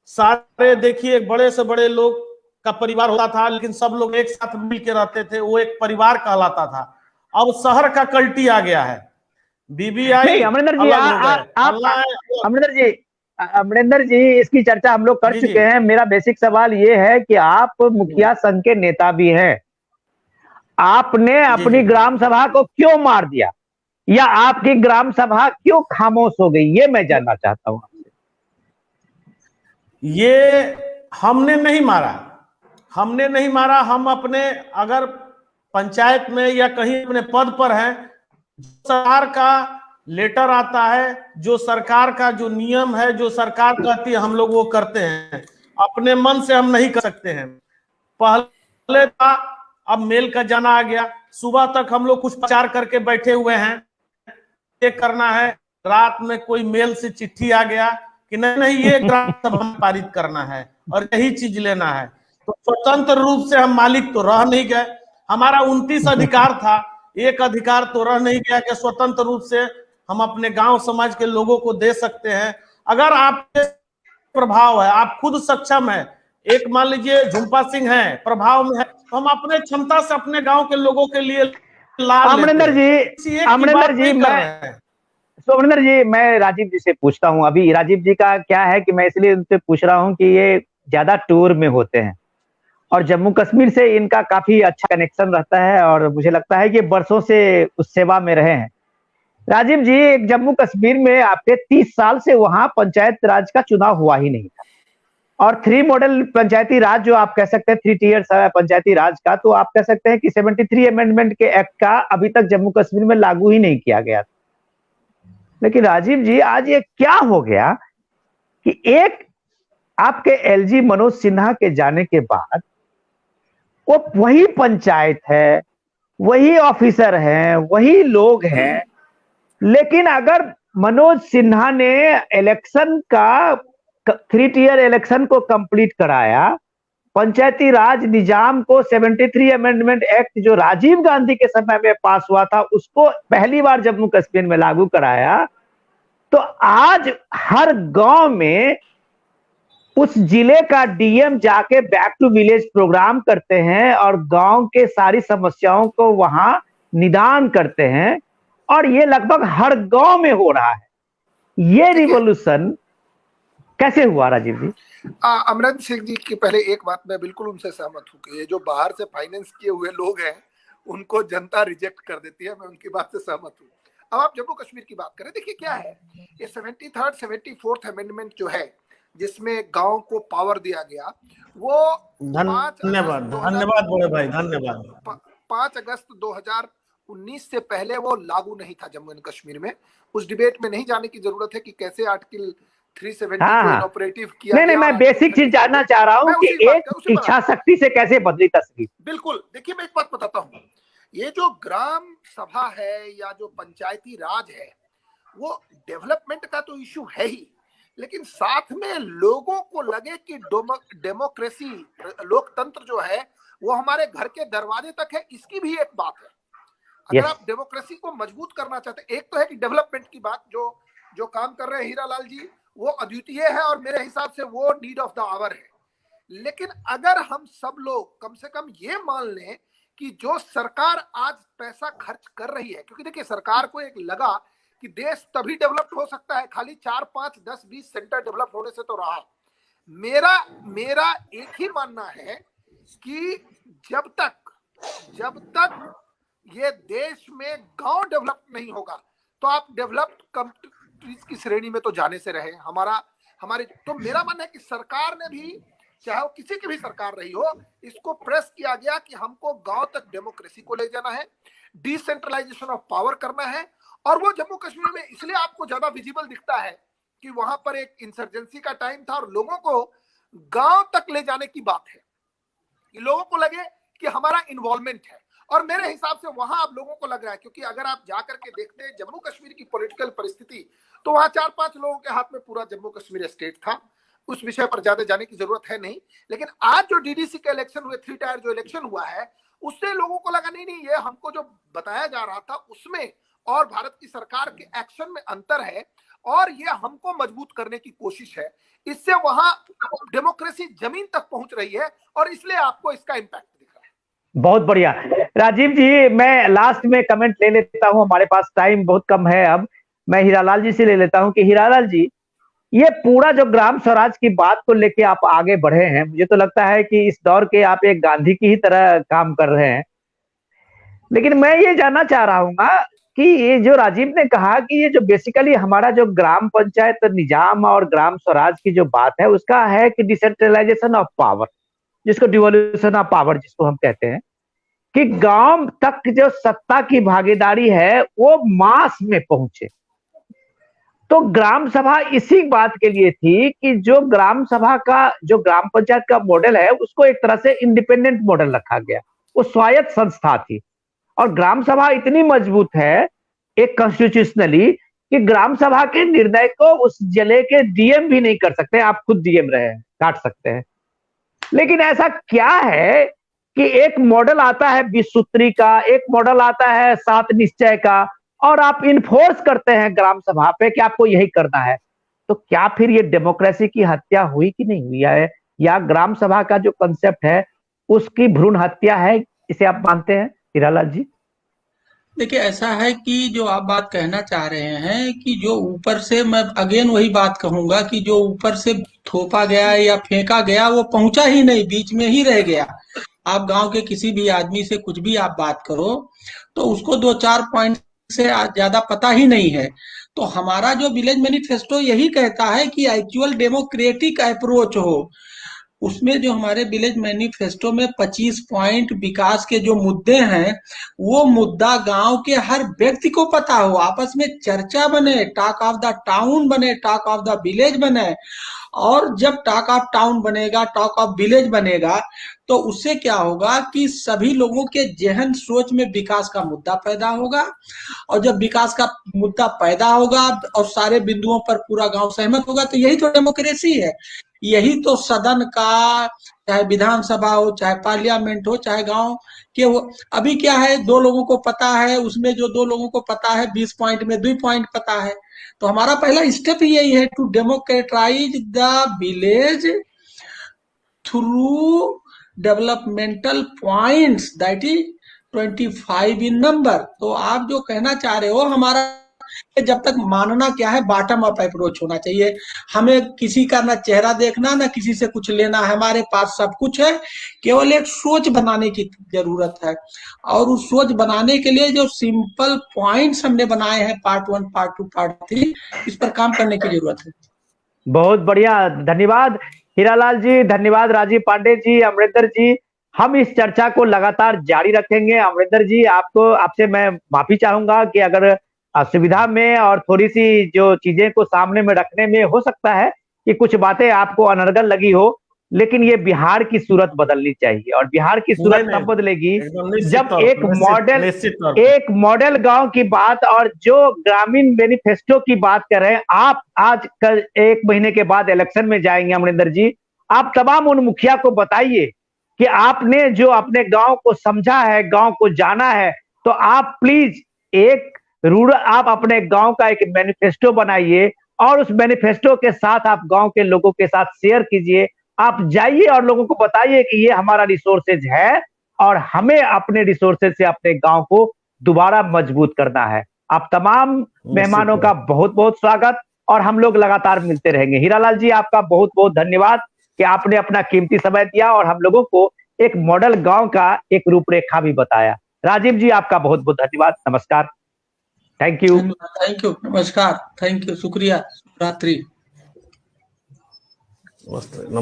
सारे देखिए बड़े से बड़े लोग का परिवार होता था, लेकिन सब लोग एक साथ मिल के रहते थे, वो एक परिवार कहलाता था। अब शहर का कल्टी आ गया है, बीबीआई। अमरिंदर जी अमरिंदर जी इसकी चर्चा हम लोग कर चुके हैं। मेरा बेसिक सवाल ये है कि आप मुखिया संघ के नेता भी हैं, आपने अपनी ग्राम सभा को क्यों मार दिया, या आपकी ग्राम सभा क्यों खामोश हो गई, ये मैं जानना चाहता हूं आपसे। ये हमने नहीं मारा। हम अपने अगर पंचायत में या कहीं अपने पद पर हैं, सरकार का लेटर आता है, जो सरकार का जो नियम है, जो सरकार कहती है हम लोग वो करते हैं। अपने मन से हम नहीं कर सकते हैं। पहले था, अब मेल का जाना आ गया। सुबह तक हम लोग कुछ प्रचार करके बैठे हुए हैं, ये करना है, रात में कोई मेल से चिट्ठी आ गया कि नहीं ये ग्राम सभा में पारित करना है और यही चीज लेना है। तो स्वतंत्र रूप से हम मालिक तो रह नहीं गए। हमारा 29 अधिकार था, एक अधिकार तो रह नहीं गया कि स्वतंत्र रूप से हम अपने गांव समाज के लोगों को दे सकते हैं। अगर आपके प्रभाव है, आप खुद सक्षम है, एक मान लीजिए झुम्पा सिंह है, प्रभाव में है, तो हम अपने क्षमता से अपने गांव के लोगों के लिए अमरिंदर जी मैं राजीव जी से पूछता हूं। अभी राजीव जी का क्या है कि मैं इसलिए उनसे पूछ रहा हूं कि ये ज्यादा टूर में होते हैं और जम्मू कश्मीर से इनका काफी अच्छा कनेक्शन रहता है, और मुझे लगता है कि बरसों से उस सेवा में रहे हैं। राजीव जी, जम्मू कश्मीर में आपके 30 साल से वहां पंचायत राज का चुनाव हुआ ही नहीं था, और 3 मॉडल पंचायती राज जो आप कह सकते हैं, 3 टीयर पंचायती राज का, तो आप कह सकते हैं कि 73 अमेंडमेंट के एक्ट का अभी तक जम्मू कश्मीर में लागू ही नहीं किया गया। लेकिन राजीव जी, आज ये क्या हो गया कि एक आपके एलजी मनोज सिन्हा के जाने के बाद वो वही पंचायत है, वही ऑफिसर हैं, वही लोग हैं, लेकिन अगर मनोज सिन्हा ने इलेक्शन का 3 टीयर इलेक्शन को कंप्लीट कराया, पंचायती राज निजाम को 73 अमेंडमेंट एक्ट जो राजीव गांधी के समय में पास हुआ था उसको पहली बार जम्मू कश्मीर में लागू कराया, तो आज हर गांव में उस जिले का डीएम जाके बैक टू विलेज प्रोग्राम करते हैं और गांव के सारी समस्याओं को वहां निदान करते हैं, और ये लगभग हर गांव में हो रहा है। ये रिवॉल्यूशन कैसे हुआ राजीव जी? अमरेंद्र सिंह जी की पहले एक बात मैं बिल्कुल उनसे सहमत हूँ कि ये जो बाहर से फाइनेंस किए हुए लोग हैं उनको जनता रिजेक्ट कर देती है, मैं उनकी बात से सहमत हूँ। अब आप जम्मू कश्मीर की बात करें, देखिए क्या है ये 73rd 74th अमेंडमेंट जो है जिसमें गांव को पावर दिया गया, वो धन्यवाद धन्यवाद बड़े भाई, धन्यवाद। 5 अगस्त 2019 से पहले वो लागू नहीं था जम्मू एंड कश्मीर में। उस डिबेट में नहीं जाने की जरूरत है कि कैसे आर्टिकल 370 को इनऑपरेटिव किया नहीं, मैं बेसिक चीज जानना चाह रहा हूँ कि एक इच्छा शक्ति से कैसे बदली तस्वीर। बिल्कुल, देखिए मैं एक बात बताता हूँ, ये जो ग्राम सभा है या जो पंचायती राज है वो डेवलपमेंट का तो इशू है ही, लेकिन साथ में लोगों को लगे कि डेमोक्रेसी लोकतंत्र जो है वो हमारे घर के दरवाजे तक है, इसकी भी एक बात है। अगर आप डेमोक्रेसी को मजबूत करना चाहते हैं, एक तो है कि डेवलपमेंट की बात जो काम कर रहे हैं हीरालाल जी वो अद्वितीय है और मेरे हिसाब से वो नीड ऑफ द आवर है। लेकिन अगर हम सब लोग कम से कम ये मान लें कि जो सरकार आज पैसा खर्च कर रही है, क्योंकि देखिए सरकार को एक लगा कि देश तभी डेवलप हो सकता है खाली 4, 5, 10, 20 सेंटर डेवलप होने से तो रहा। मेरा एक ही मानना है कि जब तक ये देश में गांव डेवलप नहीं होगा तो आप डेवलप्ड कंट्रीज की श्रेणी में तो जाने से रहे। हमारे तो मेरा मानना है कि सरकार ने भी, चाहे वो किसी की भी सरकार रही हो, इसको प्रेस किया गया कि हमको गांव तक डेमोक्रेसी को ले जाना है, डिसेंट्रलाइजेशन ऑफ पावर करना है। और वो जम्मू कश्मीर में इसलिए आपको ज्यादा विजिबल दिखता है कि वहां पर एक इंसर्जेंसी का टाइम था और लोगों को गांव तक ले जाने की बात है, लोगों को लगे कि हमारा इन्वॉल्वमेंट है। और मेरे हिसाब से वहां अब लोगों को लग रहा है, क्योंकि अगर आप जाकर के देखते हैं जम्मू कश्मीर की पॉलिटिकल परिस्थिति, तो वहां 4-5 लोगों के हाथ में पूरा जम्मू कश्मीर स्टेट था। उस विषय पर ज्यादा जाने की जरूरत है नहीं। लेकिन आज जो डीडीसी के इलेक्शन हुए, 3 टायर जो इलेक्शन हुआ है, उससे लोगों को लगा नहीं ये हमको जो बताया जा रहा था उसमें और भारत की सरकार के एक्शन में अंतर है और ये हमको मजबूत करने की कोशिश है। इससे वहां डेमोक्रेसी जमीन तक पहुंच रही है और इसलिए आपको इसका इम्पैक्ट दिख रहा है। बहुत बढ़िया राजीव जी, मैं लास्ट में कमेंट ले लेता हूं, हमारे पास टाइम बहुत कम है। अब मैं हीरालाल जी से ले लेता हूं कि हीरालाल जी, ये पूरा जो ग्राम स्वराज की बात को लेके आप आगे बढ़े हैं, मुझे तो लगता है कि इस दौर के आप एक गांधी की ही तरह काम कर रहे हैं। लेकिन मैं ये जानना चाह रहा हूँ कि ये जो राजीव ने कहा कि ये जो बेसिकली हमारा जो ग्राम पंचायत निजाम और ग्राम स्वराज की जो बात है उसका है कि डिसेंट्रलाइजेशन ऑफ पावर, जिसको डिवोल्यूशन ऑफ पावर जिसको हम कहते हैं, कि गांव तक जो सत्ता की भागीदारी है वो मास में पहुंचे। तो ग्राम सभा इसी बात के लिए थी कि जो ग्राम सभा का जो ग्राम पंचायत का मॉडल है उसको एक तरह से इंडिपेंडेंट मॉडल रखा गया, वो स्वायत्त संस्था थी। और ग्राम सभा इतनी मजबूत है एक कॉन्स्टिट्यूशनली कि ग्राम सभा के निर्णय को उस जिले के डीएम भी नहीं कर सकते, आप खुद डीएम रहे हैं, काट सकते हैं। लेकिन ऐसा क्या है कि एक मॉडल आता है 20 सूत्री का, एक मॉडल आता है 7 निश्चय का, और आप इन्फोर्स करते हैं ग्राम सभा पे कि आपको यही करना है। तो क्या फिर ये डेमोक्रेसी की हत्या हुई कि नहीं हुई है, या ग्राम सभा का जो कंसेप्ट है उसकी भ्रूण हत्या है, इसे आप मानते हैं हीरालाल जी? देखिए ऐसा है कि जो आप बात कहना चाह रहे हैं कि जो ऊपर से, मैं अगेन वही बात कहूंगा कि जो ऊपर से थोपा गया या फेंका गया वो पहुंचा ही नहीं, बीच में ही रह गया। आप गांव के किसी भी आदमी से कुछ भी आप बात करो तो उसको 2-4 पॉइंट से ज्यादा पता ही नहीं है। तो हमारा जो विलेज मैनिफेस्टो यही कहता है कि एक्चुअल डेमोक्रेटिक अप्रोच हो। उसमें जो हमारे विलेज मैनिफेस्टो में 25 पॉइंट विकास के जो मुद्दे हैं, वो मुद्दा गांव के हर व्यक्ति को पता हो, आपस में चर्चा बने, टॉक ऑफ द टाउन बने, टॉक ऑफ द विलेज बने। और जब टॉक ऑफ टाउन बनेगा, टॉक ऑफ विलेज बनेगा, तो उससे क्या होगा कि सभी लोगों के जहन सोच में विकास का मुद्दा पैदा होगा। और जब विकास का मुद्दा पैदा होगा और सारे बिंदुओं पर पूरा गांव सहमत होगा, तो यही तो डेमोक्रेसी है। यही तो सदन का, चाहे विधानसभा हो, चाहे पार्लियामेंट हो, चाहे गांव के हो। अभी क्या है, 2 लोगों को पता है, उसमें जो 2 लोगों को पता है 20 पॉइंट में 2 पॉइंट पता है। तो हमारा पहला स्टेप यही है, to democratise the village through developmental points that is 25 in number. तो आप जो कहना चाह रहे हो हमारा जब तक मानना क्या है, बॉटम अप अप्रोच होना चाहिए। हमें किसी का ना चेहरा देखना, ना किसी से कुछ लेना, हमारे पास सब कुछ है, केवल एक सोच बनाने की जरूरत है। और उस सोच बनाने के लिए जो सिंपल पॉइंट्स हमने बनाए हैं, पार्ट 1, पार्ट 2, पार्ट 3, इस पर काम करने की जरूरत है। बहुत बढ़िया, धन्यवाद हीरालाल जी, धन्यवाद राजीव पांडे जी, अमरिंदर जी। हम इस चर्चा को लगातार जारी रखेंगे। अमरिंदर जी, आपसे मैं माफी चाहूंगा कि अगर असुविधा में और थोड़ी सी जो चीजें को सामने में रखने में हो सकता है कि कुछ बातें आपको अनर्गल लगी हो, लेकिन ये बिहार की सूरत बदलनी चाहिए। और बिहार की सूरत तब बदलेगी जब एक मॉडल गांव की बात और जो ग्रामीण मैनिफेस्टो की बात कर रहे हैं। आप आज कल 1 महीने के बाद इलेक्शन में जाएंगे अमरिंदर जी, आप तमाम उन मुखिया को बताइए कि आपने जो अपने गांव को समझा है, गांव को जाना है, तो आप प्लीज आप अपने गांव का एक मैनिफेस्टो बनाइए और उस मैनिफेस्टो के साथ आप गांव के लोगों के साथ शेयर कीजिए। आप जाइए और लोगों को बताइए कि ये हमारा रिसोर्सेज है और हमें अपने रिसोर्सेज से अपने गांव को दोबारा मजबूत करना है। आप तमाम मेहमानों का बहुत बहुत स्वागत, और हम लोग लगातार मिलते रहेंगे। हीरालाल जी, आपका बहुत बहुत धन्यवाद कि आपने अपना कीमती समय दिया और हम लोगों को एक मॉडल गांव का एक रूपरेखा भी बताया। राजीव जी, आपका बहुत बहुत धन्यवाद। नमस्कार, थैंक यू। थैंक यू, नमस्कार, थैंक यू, शुक्रिया, रात्रि। नमस्ते।